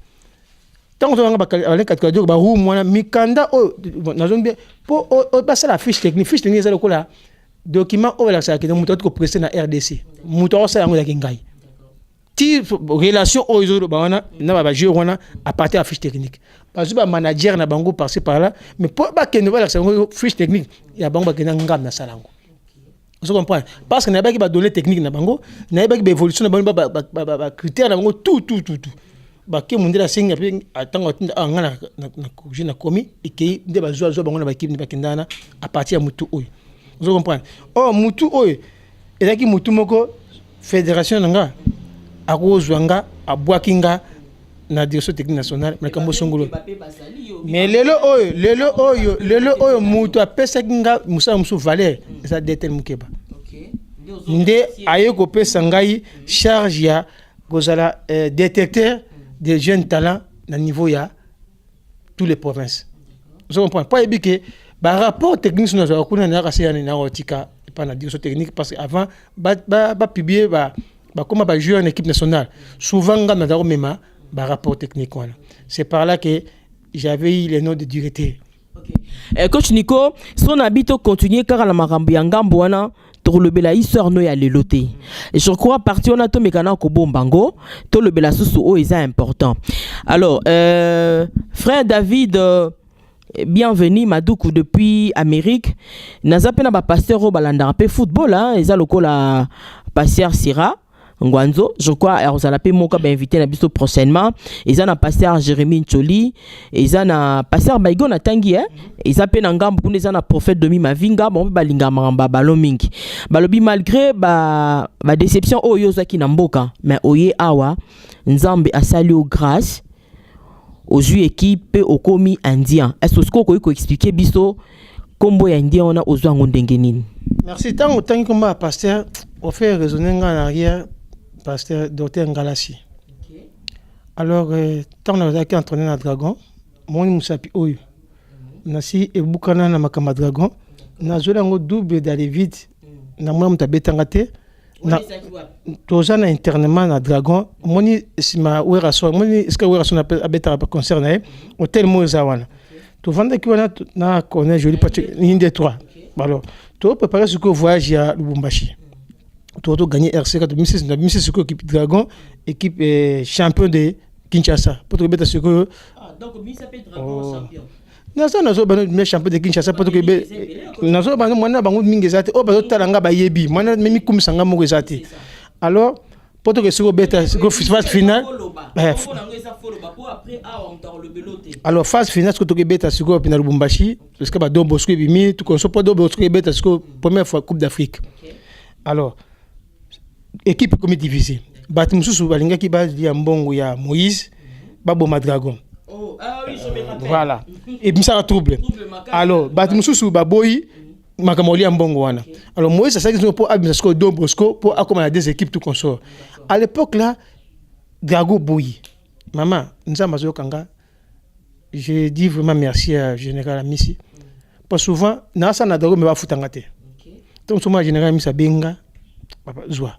tant que on ba ale katika ba hu mwana mikanda o nazombi po o ba la fiche technique ça le kola document o la ça que muto ko presser na RDC muto ça yango ya kingai ti relation o izo ba wana na ba joueur wana à partir de la fiche technique parce que ba manager na bango passer par là mais pour ba que ne va la fiche technique ya bango ba kena ngam na salango. Vous comprenez? Parce que n'a pas qui va donner technique na bango, n'a pas qui va évolution na bango ba critère na bango tout. Ba ke monde la singa pe atanga ngana na kuji na komi et que nde ba zo bango na ba équipe ba kendana à partir ya mutu oyo. Vous comprenez? Oh mutu oyo ezaki mutu moko fédération nga akozwanga abwakinga na direction technique nationale na kambo songolo. Mais lelo oyo mutu apesa kinga musa musu valeur ça détel mukeba. Nde ayeko pesa ngai charge ya gozala détecteur des jeunes talents na niveau ya tous les provinces. Vous comprenez pas que ba rapport technique sur nos kuna na kasi na otika pas na direction technique parce que avant ba publier ba comment ba jouer en équipe nationale souvent ngam na mema ba rapport technique voilà. C'est par là que j'avais eu les noms de directeur. OK. Coach Nico, son habito continuer car la makambo ya ngambo wana to le bela histoire no ya leloté. Et je crois parti on a to mekana ko bombango to le bela susu o est important. Alors frère David Bienvenue Madoukou depuis Amérique. Naza pena ba pasteur au balanda pe football hein, eza lokola pasteur Sira Ngwanzo, je crois Arzalape Moka ba invité na biso prochainement. Eza na pasteur Jérémy Ncholi, eza na pasteur Baigo na tangi hein. Eza pena ngambu kuna eza na prophète Domi Mavinga, bon balinga mamba balomingi. Balobi malgré ba déception oyo zaki na mboka, mais oye awa Nzambe asali au grâce aux équipe au komi indien. Est-ce que vous pouvez expliquer biso combo indien on a aux ndengenine? Merci tant que pasteur on fait raisonner en arrière pasteur docteur Ngalassi. Okay. Alors tant on a été entraîné na dragon, mon musapi oyo. Nasi e bukana na makama dragon, na zola ngo double d'aller vite. Na mwa mtabeta ngate. Na tozana internement na dragon moni sima wera so moni est-ce que wera so na abeta concert na hôtel Mozawana to vanda ki wana na connaît joli parti inde 3 alors to préparer ce que voyage à Lubumbashi to gagner RC 2006 na 2006 ce que équipe dragon équipe champion de Kinshasa pour beta ce que donc mi s'appelle dragon champion. Nazo bano champion de Kinshasa poto ke nazo bano mwana bango mingi zate o bazo talanga ba yebi mwana memi kumisanga mo zate alors poto ke siko beta siko phase finale alors phase finale siko to ke beta siko pina Lubumbashi parce que ba Don Bosco bimi tout comme so poto Bosco beta siko première fois Coupe d'Afrique. Alors équipe comme divisée bat mususu balinga ki ba ya mbongo ya Moïse babo Madragon. Ah oui, je me rappelle. Voilà. Et puis ça a trouble. Alors, Batimususu Baboyi, Makamoli Mbongo wana. Alors moi c'est ça que pour Abisco Don Bosco pour accompagner des équipes tout consort. À l'époque là, Drago Boyi. Maman, Nzamazo Kanga. Je dis vraiment merci à général Amissi. Parce souvent nasa na Drago me va futangate. Donc souvent général Amissi benga papa joie.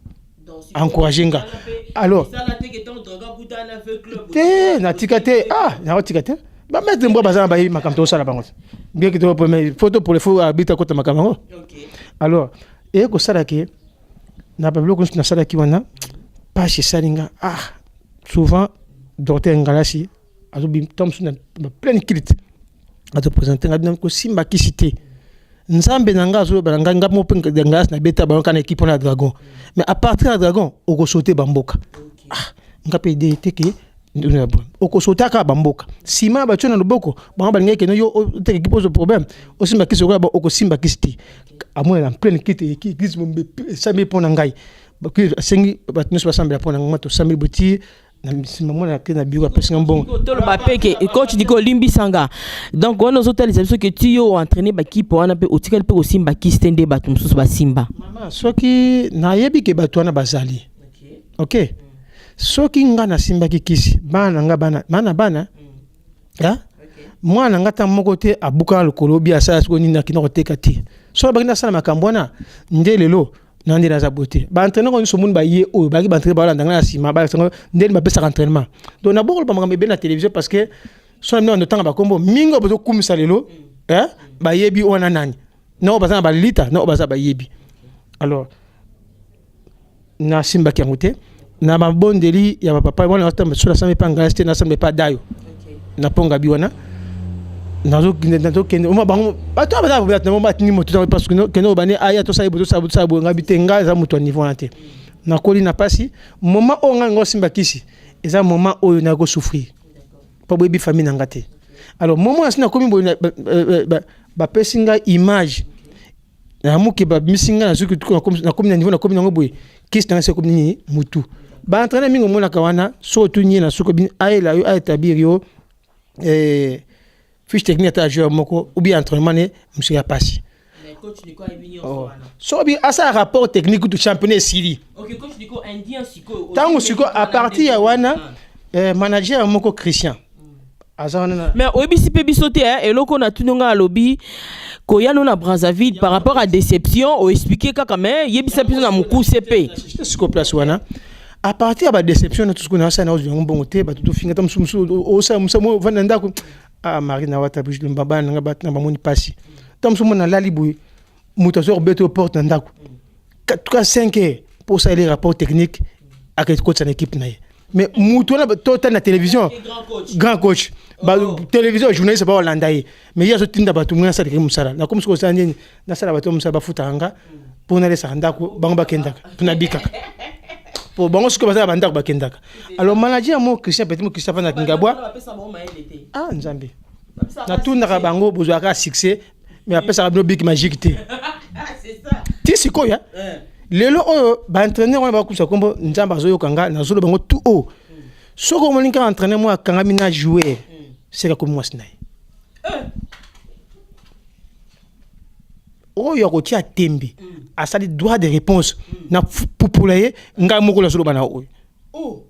Encourager. Alors na tikate na tikate ba mettre mbo bazana ba yi makamto sala bango bien que to premier photo pour les faux habiter côté makambo. Alors et ko sala ke na ba bloko na sala ki wana pas chez salinga souvent docteur Ngalassi azobi Thompson na plein critique a te présenter ngabina ko simba ki cité Nzambe nanga zo balanga ngamo penga Ngalassi na beta ba kana équipe na dragon mais à partir de dragon o ko sauter bamboka ngape de teke oko sotaka bamboka sima ba tshona loboko ba balinga ke no yo te ki pose problème o simba ki sokola ba oko simba ki sti amona en pleine kite ki glisse mombe sami pona ngai ba ki sengi ba tnusu ba sambela pona ngato sami boti na sima mona ke na biwa pesi ngambongo tolo ba peke coach diko limbi sanga donc on nos hôtels c'est que tu yo entraîner ba ki po wana pe otikali pe o simba ki stende ba tumsusu ba simba mama soki na yebi ke bato wana bazali OK soki nga na simba kisi bana nga bana ya mwana nga ta moko te abuka lokolo bia sa siko nina kinoko teka ti so ba kina sala makambo na ndelelo na ndela za bote ba entraîneur ko nsomun ba ye o ba ki ba entraîneur ba landa na sima ba ndel ba pesa entraînement donc na bokol ba makambe be na télévision parce que so na ndotanga ba kombo mingo bozo kumisa lelo ba yebi ona nani na ba za ba lita na ba za ba yebi alors na simba ki ngote na mabondeli ya papa wana hata sura same panga ste na same pa dayo na ponga biwana nazo kende uma bango bato abata bata na mba tini moto parce que keno bane aya to saibo ngabite nga za moto niveau nate na koli na pasi moment o nga simba kisi eza moment o na go souffrir pa boyebi famille ngate alors moment asina komi bo ba pesinga image na muke ba misinga na zuki na komi na niveau na komi na ngoboye kisi na se komi ni mutu ba entraîner mingo mona kawana so tunyi na soko bin aela yo aetabir yo fiche technique ta joueur moko ou bien entraînement ne monsieur ya passi mais coach Nico Ebinyo so bi asa rapport technique du championnat Syrie OK coach Nico indien siko tango siko à partir ya wana manager moko Christian azana mais obisi pe bisote eloko na tunonga lobby koyano na Brazzaville par rapport à déception o expliquer kaka mais yebisa biso na muku CP siko place wana à partir de déception na tout ce qu'on a ça na ozo bongo te ba tout finga tam sumsu o sa musamo vanda ndako marina wata bijo mbaba nga batna ba moni pasi tam sumo na lalibu muto so beto porte ndako 4 5 pour ça les rapports techniques avec coach en équipe na mais Moutouana, total la télévision. Grand coach. Télévision, journaliste, c'est pas Hollandais. Mais il y a ce type de bateau, ça de Moussara. La comme ce que ça dit, dans ça, la bateau, Moussara, Futanga, pour aller à Sandako, Bamba Kendaka, pour Nabika. Pour Bango, ce que ça va Banda Kendaka. Alors, manager, moi, Christian Petit, moi, Christian Van Kingabois. Ah, Nzambi. Na tout n'a bango, Bouzouaka, succès, mais après, ça va être big magique. C'est ça. Tu sais quoi, ya? Lelo entraîneur on va couper ça comme Nzamba Zoyo Kanga na zolo bango tout haut. Ce que mon linka entraîneur moi Kanga mina jouer c'est comme moi snai. Oh yoko tia tembi. A ça droit de réponse na populaire nga moko la zolo bana o. Oh.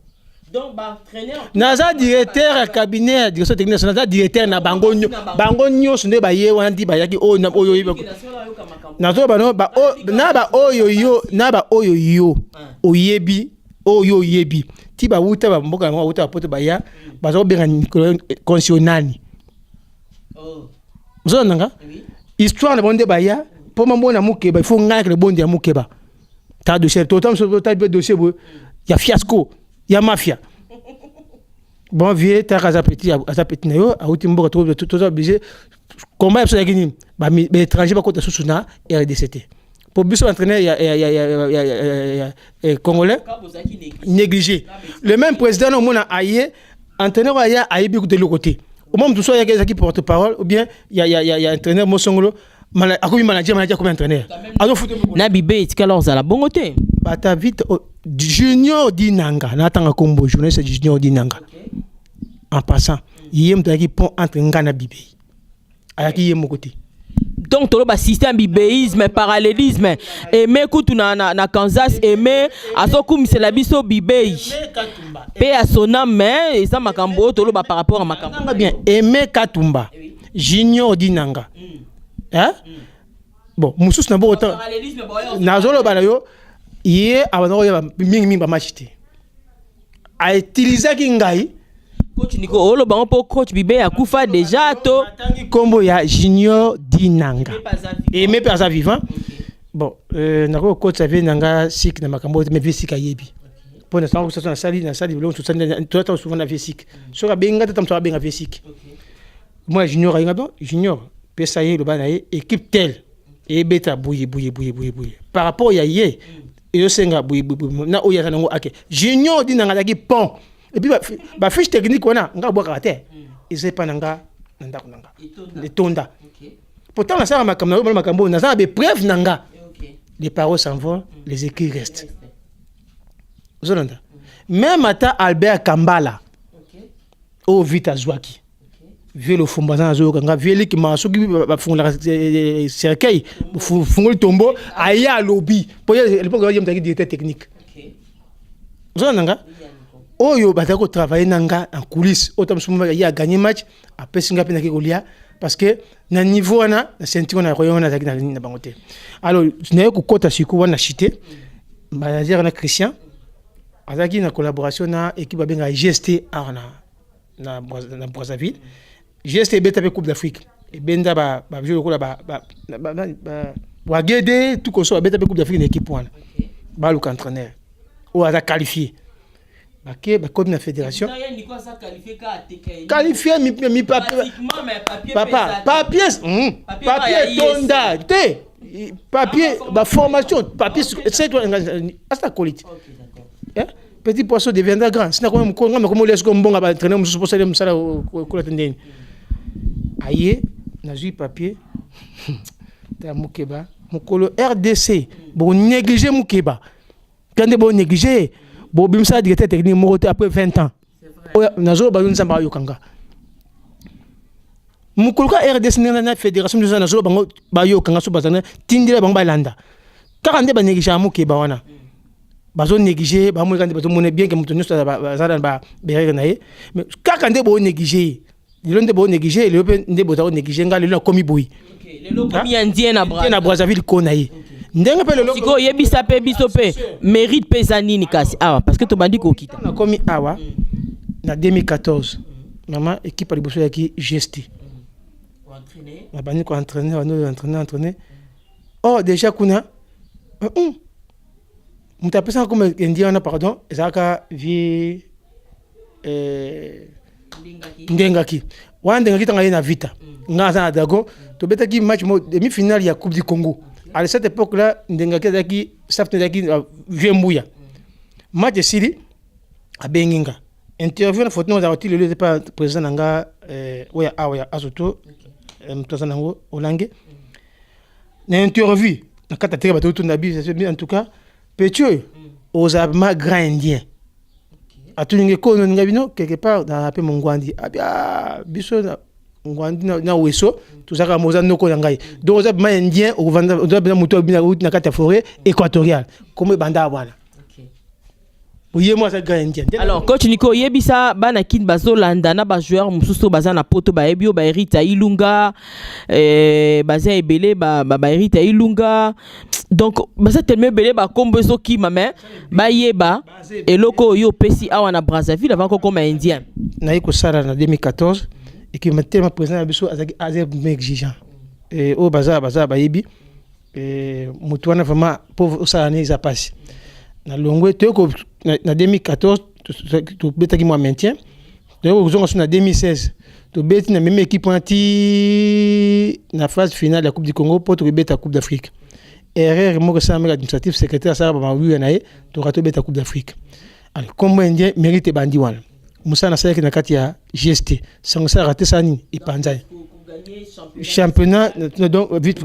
Donc entraîneur naza directeur cabinet direction technique naza directeur na bango nyos nde ba ye wana di ba yaki o na oyo nazo bano ba o na ba oyo yo oyebi oyo yebi ti ba wuta ba mboka ba wuta poto ba ya ba zo benga constitutionnel zo nanga histoire na bonde ba ya po mambo na mukeba il faut ngaka le bonde ya mukeba ta dossier totam so ta dossier bo ya fiasco ya mafia bon vieux ta kaza petit na yo a uti mboka tout obligé combat ça gagné ba étranger ba kota susuna RDCT pour biso entraîneur ya congolais négligé le même président au mona aye entraîneur aya ayebi de l'autre côté au moment tout ça il y a qui porte-parole ou bien il y a entraîneur Mosongolo akomi manager comme entraîneur na bibé tikalo za la bongote bata vite Junior Dinanga natanga kombo journaliste Junior Dinanga en passant yem taki pont entre ngana bibé ayaki yem côté donc tolo ba système bibéisme parallélisme aimer kutu na Kansas aimer asoku misela biso bibé pe à son âme mais ça makambo tolo ba par rapport à makambo bien aimer Katumba Junior Dinanga hein bon musus na bo autant na zolo ba yo yé abano ya mingi ba machité a utiliser ki ngai coach Nico olo bango po coach bibé akufa déjà to tangi kombo ya Junior Dinanga et me pesa vivant bon na ko coach avait nanga sik na makambo mais visika yebi pour l'instant que ça na sali lo tout ça tout souvent na visik so ka benga tatam so benga visik moi Junior ainga bon Junior pesa ye lo bana équipe tel et beta bouye par rapport ya ye et yo senga bouye na oya tango ake Junior Dinanga daki pont et puis ba fiche technique wana nga boka te ils pas nanga nanda kunanga les tonda pourtant la ça makambo na ça be preuve nanga les paroles s'en vont les écrits restent zolanda même ata Albert Kambala au vita zwaki vieux le fumbaza zo kanga vieux qui ma soki ba fungula cercueil fungol tombo aya lobby pour l'époque il y a directeur technique zolanda oyo batako travailler nanga en coulisses autant suma ya gagner match après singa pena ki golia parce que na niveau na sentiment na royo na zakina na bangote alors naye ko kota siku wana chité manager na Christian azaki na collaboration na équipe benga GST na Brazzaville GST beta pe Coupe d'Afrique et benda ba jeu ko ba wagede tout ko so beta pe Coupe d'Afrique équipe wana ba lu entraîneur ou a qualifié ok comme la fédération qualifié mi papier tonda te papier ba formation papier c'est toi asta qualité hein petit poisson deviendra grand sina comme laisse comme bon ba entraîner musu posa dem sala ko la tendeni aye na jui papier ta mukeba mukolo RDC bon négliger mukeba quand bon négliger bon bimsa directeur technique moto après 20 ans nazo ba nzamba yokanga mukuluka RDC na fédération de nazo bango ba yokanga so bazana tindira bango balanda karande ba négliger mukeba wana bazo négliger ba mo kande bazo mone bien que mutu nyusa ba zara ba berere na ye mais kakande bo négliger le nde bo négliger le nde bo ta négliger nga le komi boy le lo komi indien na Brazzaville konaye ndenga pe le lo siko yebisa pe biso pe mérite pesanini kasi awa parce que to bandi ko kita na komi awa na 2014 maman équipe aliboso yaki GST na bani ko entraîner oh déjà kuna mutapesa comme indien na pardon ezaka vie Ndengaki wana Ndengaki tanga ye na vita nga za na Dragon to betaki match demi-finale ya Coupe du Congo. À cette époque là Ndengaki azaki staff Ndengaki Vembuya match sili abenginga interview na photo za otile le pas président nanga oya azoto mtoza nango olange na interview na kata tere bato to nabi en tout cas petit aux abma grand indien atuninge kono ngabino quelque part dans la pe mongwandi abia biso ngwandi na weso tuzaka moza noko yangai donc aux abma indien au vanda au moto bina na kata forêt équatoriale comme banda bwana. Alors coach Nico yebisa bana kin bazolanda na ba joueur mususu baza na poto ba ebio ba Erita Ilunga baza ebele ba Erita Ilunga donc baza tellement belé ba kombezo ki mame ba yeba eloko yo pesi awa na Brazzaville avant ko comme indien na yiko sala na 2014 et qui m'a tellement président biso azaki exigeant et au baza ba yebi et mutwana vraiment pauvre ça ne ça passe na longwe teko na 2014 to betaki moi maintien donc on na 2016 to beti na même équipe anti na phase finale de la Coupe du Congo pour to beta Coupe d'Afrique erreur mo que ça administratif secrétaire ça ba wi na ye to rato beta Coupe d'Afrique alors comme indien mérite bandi wana musa na sala na kati ya GST sans ça raté ça ni ipanzai championnat donc vite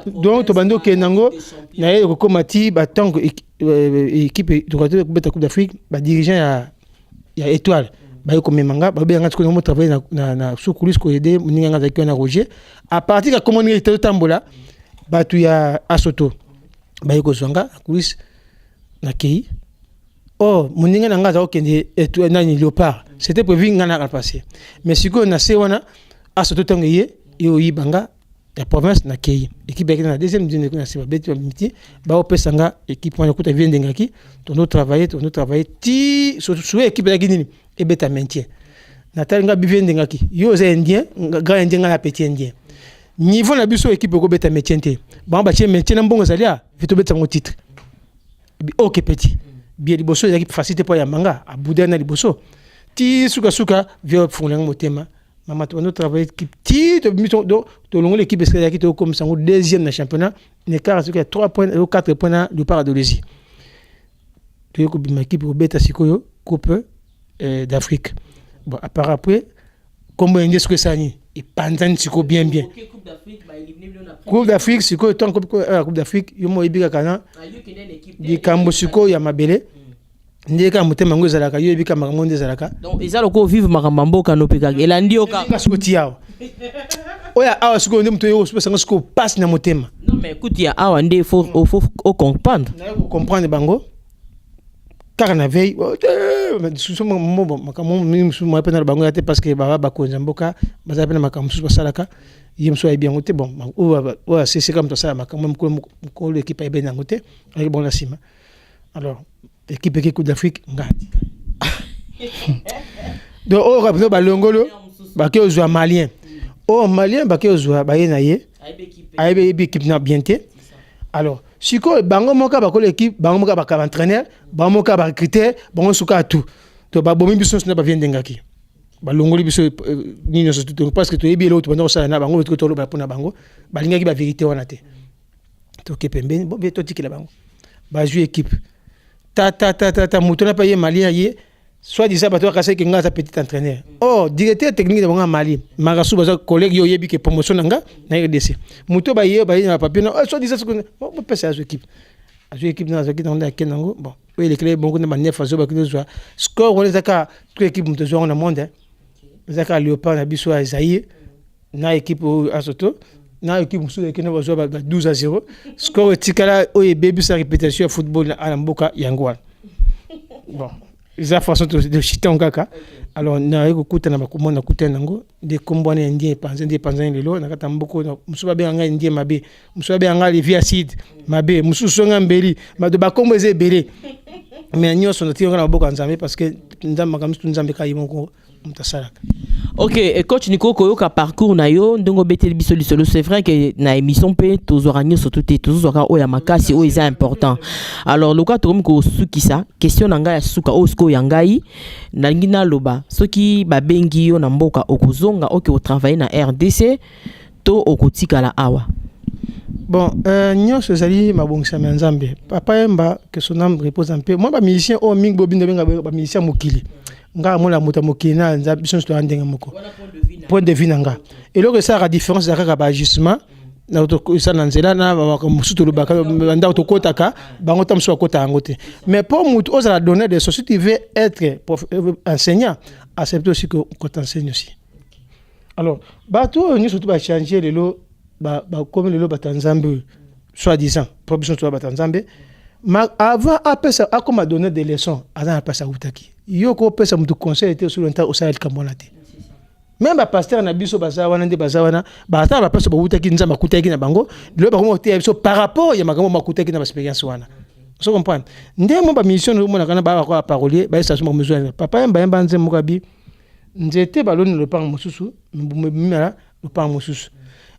donc to bando kenango na ye ko komati ba tango équipe de Coupe d'Afrique ba dirigeant ya étoile ba ko memanga ba be ngati ko mo travailler na sous coulisses ko aider ninga ngati na Roger à partir de comment ni to tambola ba tu ya asoto ba ko zonga coulisses na kei oh moninga na ngaza okende étoile na ni Léopard c'était prévu ngana ka passer mais siko na se wana asoto tango ye yo yibanga la province na kei équipe ya na deuxième division na seba beti miti ba opesanga équipe wana kuta vient ndengaki tono travailler ti so équipe ya ginini e beta maintien na talinga bi vient ndengaki yo za indien grand indien na petit indien niveau na biso équipe ko beta maintien te ba ba tie maintien na mbongo zalia vito beta mo titre OK petit bien liboso ya équipe facilité pour ya manga abuda na liboso ti suka vio fungula motema Maman, tu vas travailler équipe de longue l'équipe est comme ça deuxième dans championnat l'écart c'est 3 points ou 4 points du part de l'Asie. Tu es comme équipe au bêta sikoyo coupe d'Afrique. Bon à part après comment est-ce que ça ni et pendant siko bien Coupe d'Afrique siko tant Coupe d'Afrique yo mo ibika kana di kambo siko ya mabele ndeka mutema ngo zalaka yo ebika makambo zalaka donc ezaloko vivre makambo kanopeka elandi oka parce que tiao oya awa siko ndem to yo sanga siko passe na mutema non mais écoute ya awa ndé faut comprendre na comprendre bango car na veille susu mo makambo musu mo pena bango yate parce que baba bakonza mboka baza pena makambo musu basalaka yemso ay bien ngote bon o c'est comme ça makambo ko l'équipe ay bien ngote ay bon la sima alors équipe qui Coupe d'Afrique ngati donc au rapport balongolo ba ke ozwa malien au malien ba ke ozwa ba yena ye aibe équipe na bienté alors siko bango moka ba ko l'équipe bango moka ba ka entraîneur bango moka ba recruter bango suka tout to ba bomi biso na ba viende ngaki balongoli biso nino so tout parce que to yebi l'autre pendant ça na bango to lo ba pona bango ba lingaki ba vérité wana te to ke pembeni bon to tikela bango ba jouer équipe ta mutuna pa ye malien ye soit disant bato akase ke ngasa petit entraîneur oh directeur technique de bonga mali magasu baza collègue yo yebi ke promotion nga na RDC muto ba ye na papier no soit disant que bon pesa à équipe na zaki dans la kenango bon oui les clés bon na neuf azo ba kilo zo score on les aka toute équipe muto zo na monde zaka Léopard na biso Azaïe na équipe asoto na équipe musu ekena bazo ba 12-0 score tikala o baby sa répétition football na mboka yangwa bon isa façon de chiter en kaka alors na ekukuta na bakomona kuta nango de kombwana ndie panzan lelo na kata mboko musu ba benga ndie mabe musu ba benga Olivier Acide mabe musu songa mbeli mado bakombo eze belé mais nyoso na tionga na boko nzambe parce que nzamba kamsu nzambe ka yimoko mutasalaka. Ok, et coach Nico koyoka parcours na yo ndongo betel biso lisolo, c'est vrai que na émission pe tozorani surtout te tozoraka oya makasi o eza important. Alors loka to ko sukisa question na ngai ya suka o sko ya ngai na ngina loba soki ba bengi yo na mboka okozonga oke o travailler na RDC to okotika la awa. Bon, nyonso ezali mabongisa ya Nzambe. Papa Yemba que son âme repose en paix. Moi ba musicien o mingi bobindo benga ba musicien mokili. Nga mona muta mokili na nza biso to andenga moko. Point de vue nanga. Et là que ça la différence za ka ba ajustement na to ça na nzela na ba musuto lobaka banda to kotaka bango tam so kota ngote. Mais pour mutu oza la donner de société veut être enseignant, accepter aussi que qu'on t'enseigne aussi. Alors, bato ni surtout ba changer les lots comme le loba Tanzambie, soi-disant, proposition de Tanzambie, mais avant, après ça, a comme donné des leçons, avant après ça, outaki. Yoko pesa mutu conseil était sur l'entend au Sahel Cambonate. Même ba pasteur na biso bazawana nde bazawana, ba ata ba pesa ba outaki nzamba kutaki na bango, le ba ko te biso par rapport ya makambo makutaki na expérience wana. Vous comprenez? Ndemo ba mission no mona kana ba ko parolier, ba ça mo besoin. Papa mba nze mukabi, nzete baloni le pan mususu, mbumela le pan mususu.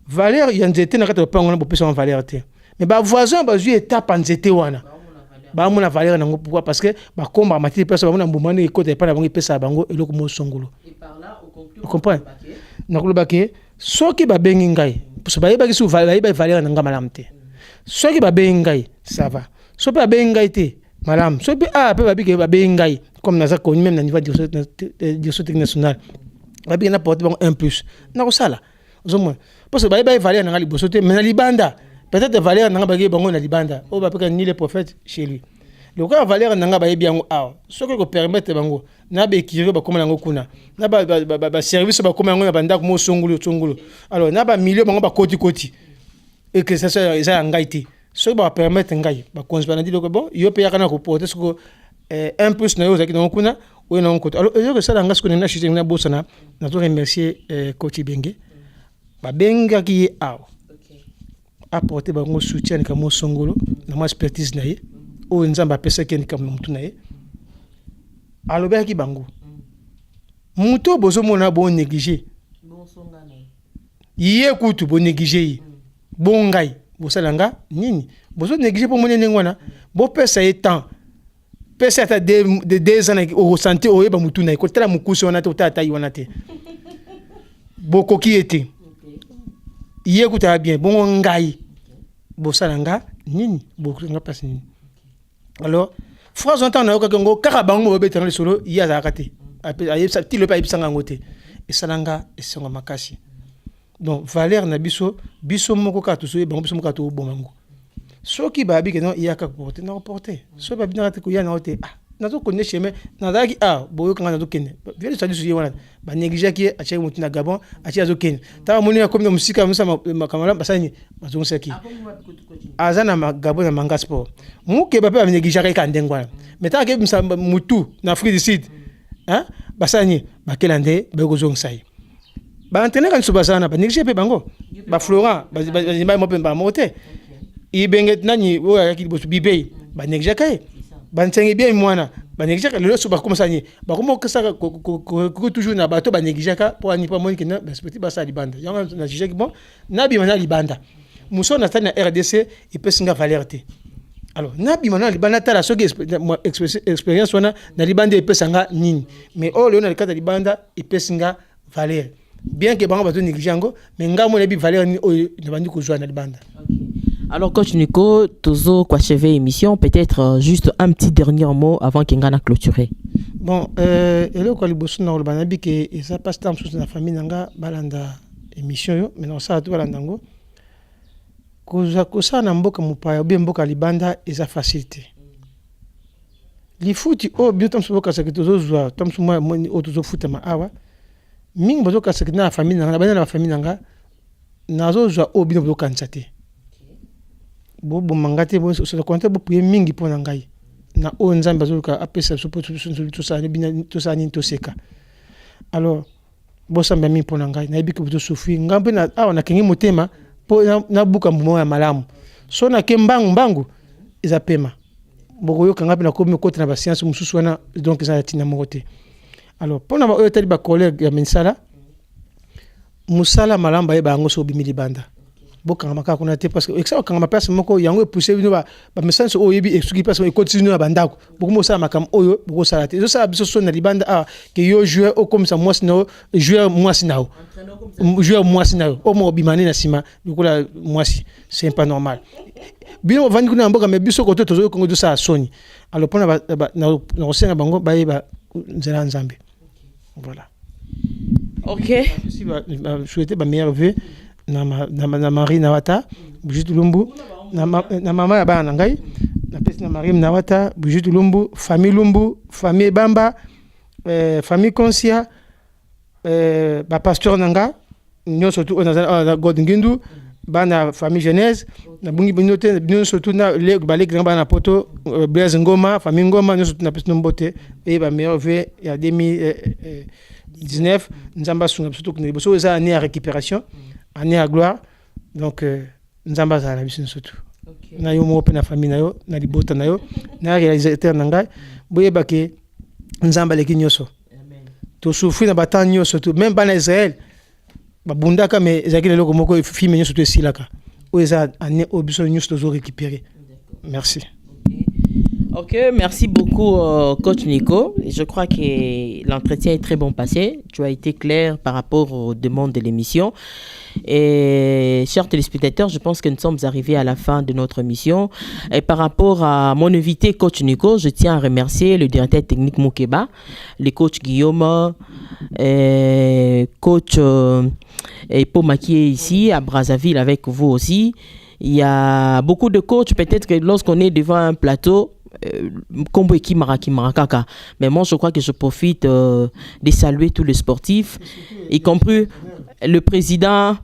Valeur il y a nzete na kata le pan ngona bo pesa valeur te. Mais ba voisin ba ju étape nzete wana. Ba mona valeur nango pourquoi parce que ba komba matiri pesa ba mona mbumana ekote pa na bango pesa bango eloko mo songolo. Et par là au conclut vous comprenez? Na kulobake soki ba bengi ngai. Parce ba yeba ki su valeur nanga malamte. Soki ba bengi ngai ça va. Soki ba bengi ngai te malam. Soki pe ba biki ba bengi ngai comme na za connu même na niveau de technique nationale. Ba biki na porte bon 1+. Na ko sala. Ozomwa. Parce que ba valeur nanga liboso te mais na libanda. Peut-être valeur nanga ba bango na libanda. O ba peka ni les prophètes chez lui. Le cas valeur nanga ba yebi yango awa. Ce que permettre bango na be kiro ba koma nango kuna. Na ba service ba koma yango na banda ko mo songolo. Alors na ba milieu bango ba koti. Et que ça soit ça ngaiti. Ce qui va permettre ngai ba konspana di ko bon yo pe yakana ko porter ce que 1+ na yo zaki nango kuna ou na ngo. Alors yo que ça nanga ce que na chite na bosana na to remercier coach Benge. Ba benga ki awa. Apporter bango soutien ka mo songolo na ma expertise na ye o nzamba pesa ken kam mutu na ye alobaki bango muto bozo mona bo négliger bon songa na ye kutu bo négliger bon ngai bo salanga nini bozo négliger pour mona ngwana bo pesa ye temps pesa ta de 2 ans au santé o yeba mutu na ye ko tala mukuso na to tata yi wana te boko ki était ye kuta bien bon ngai bosalanga nini bokulanga pasi nini. Alors phrase entend na okango kaka bango bobetana solo ya zakate ayebsa ti le pa ibsanga ngote esalanga esonga makasi. Donc valeur na biso moko ka to so bango biso moko to bomango soki babi ke non ya ka porter na porter so babi na te ko ya na ote na to connaître chemin na daki boyo kanga na to kene vile sadi so ywana ba négliger ki ache mutu na Gabon ache azo kene ta moni ya comme musika musa makamala basani bazongo saki azana Gabon na manga sport muke ba pe négliger ka ndengwana mais ta ke mutu na Afrique du Sud basani bakelande ba kozongo sai ba entraîner kan so basana ba négliger pe bango ba Florent ba mo pe ba mote ibenge nani o ya ki bosu bibei ba négliger kai bantengi bien mwana ba négliger le so ba comme ça ni ba comme que ça ko toujours na bato ba négliger ka pour ani pas moi que na perspective ba ça libanda yanga na juger que bon na bi mana libanda muso na tana RDC il peut singa valeur te. Alors na bi mana libanda tala so expérience wana na libanda il peut sanga nini mais oh le na kata libanda il peut singa valeur bien que bango bato négliger ngo mais ngamo na bi valeur ni o na bandi ko joindre na libanda. Alors, coach Nico, Tozo, quoi achever émission, peut-être juste un petit dernier mot avant qu'on ait clôturé. Bon, et là, quand le boss n'a pas dit que ça passe tant sur la famille n'anga balanda émission, mais non ça tout balandango. Koza na mboka mupaya bien mboka libanda eza facilité. Li futi o bien tam soboka sa que Tozo zwa tam suma o Tozo futa ma awa. Ming bozo ka sa que na famille n'anga bana na famille n'anga nazo zwa o bien bozo kansate. Bo mangate bo so compter bo prier mingi pona ngai na o nzamba zuluka apesa so to sa ni bina to sa ni to seka. Alors bo samba mi pona ngai na ibiki bo souffrir ngambe na na kengi motema po na buka mmo ya malamu so na kembangu ezapema boko yoka ngapi na komi kota na ba science mususu wana donc ça tina mokote. Alors, pour nous, les collègues de Minsala, Moussala Malamba et Bangoso Bimilibanda. Bokanga kuna te parce que ça quand ma personne moko yango pousser bino ba message o yebi expliquer parce que continue à bandako beaucoup ça makam oyo beaucoup ça te ça biso so na libanda ah que yo joueur au comme ça moi sino joueur moi sinao joueur moi sinao o mo bimane na sima bikola moi c'est pas normal bino vandi kuna mboka mais biso ko to to ko do ça soni alors pona na osenga bango ba nzela nzambe voilà. OK, si ba souhaiter ba meilleur vœu na Marie Nawata Bujitu Lumbu na mama ya bana ngai na pesi na Marie Nawata Bujitu Lumbu famille Lumbu famille Bamba famille Konsia ba pasteur nanga nyoso tu na Godngindu bana famille Genèse na bungi binote nyoso tu na le balek ngamba na poto Blaise Ngoma famille Ngoma nyoso tu na pesi mbote et ba meilleur vœu ya 2019 nzamba sunga surtout que nous ça année à récupération année à gloire donc nzamba za la biso surtout na yo mo pe na famille na yo na libota na yo na réalisateur na ngai boyeba ke nzamba leki nyoso amen to souffrir na batan nyoso tout même bana Israël babundaka mais ezaki lelo moko filme nyoso to esilaka o eza année o biso nyoso to récupérer. Merci. OK, merci beaucoup, coach Nico. Je crois que l'entretien est très bon passé. Tu as été clair par rapport aux demandes de l'émission. Et chers téléspectateurs, je pense que nous sommes arrivés à la fin de notre émission. Et par rapport à mon invité, coach Nico, je tiens à remercier le directeur technique Moukeba, le coach Guillaume, coach Poma qui est ici à Brazzaville avec vous aussi. Il y a beaucoup de coachs, peut-être que lorsqu'on est devant un plateau, mais moi je crois que je profite de saluer tous les sportifs, y compris le président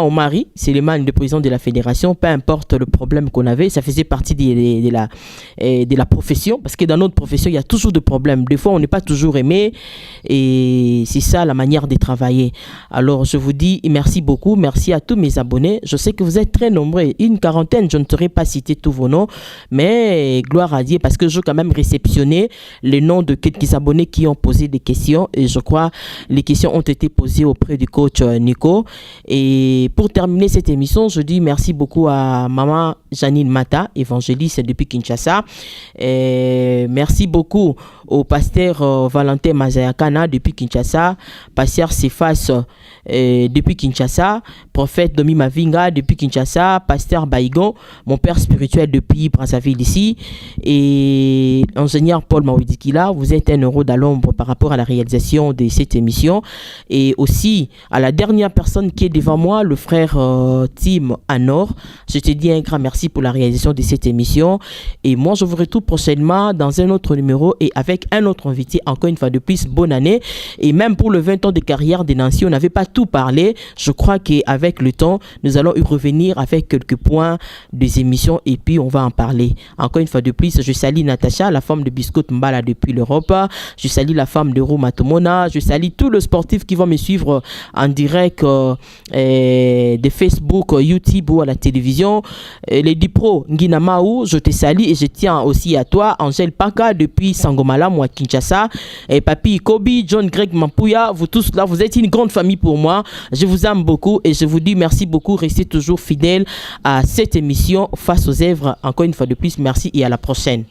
Omari Seleman, le président de la fédération. Peu importe le problème qu'on avait, ça faisait partie de la profession, parce que dans notre profession il y a toujours des problèmes, des fois on n'est pas toujours aimé, et c'est ça la manière de travailler. Alors je vous dis merci beaucoup, merci à tous mes abonnés. Je sais que vous êtes très nombreux, une quarantaine, je ne saurais pas citer tous vos noms, mais gloire à Dieu, parce que je quand même réceptionné les noms de quelques abonnés qui ont posé des questions, et je crois les questions ont été posées auprès du coach Nico. Et pour terminer cette émission, je dis merci beaucoup à maman Janine Mata, évangéliste depuis Kinshasa. Et merci beaucoup au pasteur Valentin Mazayakana depuis Kinshasa, pasteur Cephas depuis Kinshasa, prophète Domi Mavinga depuis Kinshasa, pasteur Baïgon, mon père spirituel depuis Brazzaville ici, et ingénieur Paul Mawidikila. Vous êtes un euro dans l'ombre par rapport à la réalisation de cette émission. Et aussi à la dernière personne qui est devant moi, le frère Tim Anor, je te dis un grand merci pour la réalisation de cette émission. Et moi je vous retrouve prochainement dans un autre numéro et avec un autre invité. Encore une fois de plus, bonne année. Et même pour le 20 ans de carrière de Nancy, on n'avait pas tout parlé. Je crois qu'avec le temps, nous allons y revenir avec quelques points des émissions et puis on va en parler. Encore une fois de plus, je salue Natacha, la femme de Biscotte Mbala depuis l'Europe. Je salue la femme de Roma Tomona. Je salue tous les sportifs qui vont me suivre en direct de Facebook, YouTube ou à la télévision. Les Dipro Nginamaou, je te salue et je tiens aussi à toi, Angèle Paka depuis Sangomala, moi Kinshasa. Et Papi Kobi, John Greg Mampuya, vous tous là, vous êtes une grande famille pour moi. Je vous aime beaucoup et je vous dis merci beaucoup. Restez toujours fidèles à cette émission Face aux œuvres. Encore une fois de plus, merci et à la prochaine.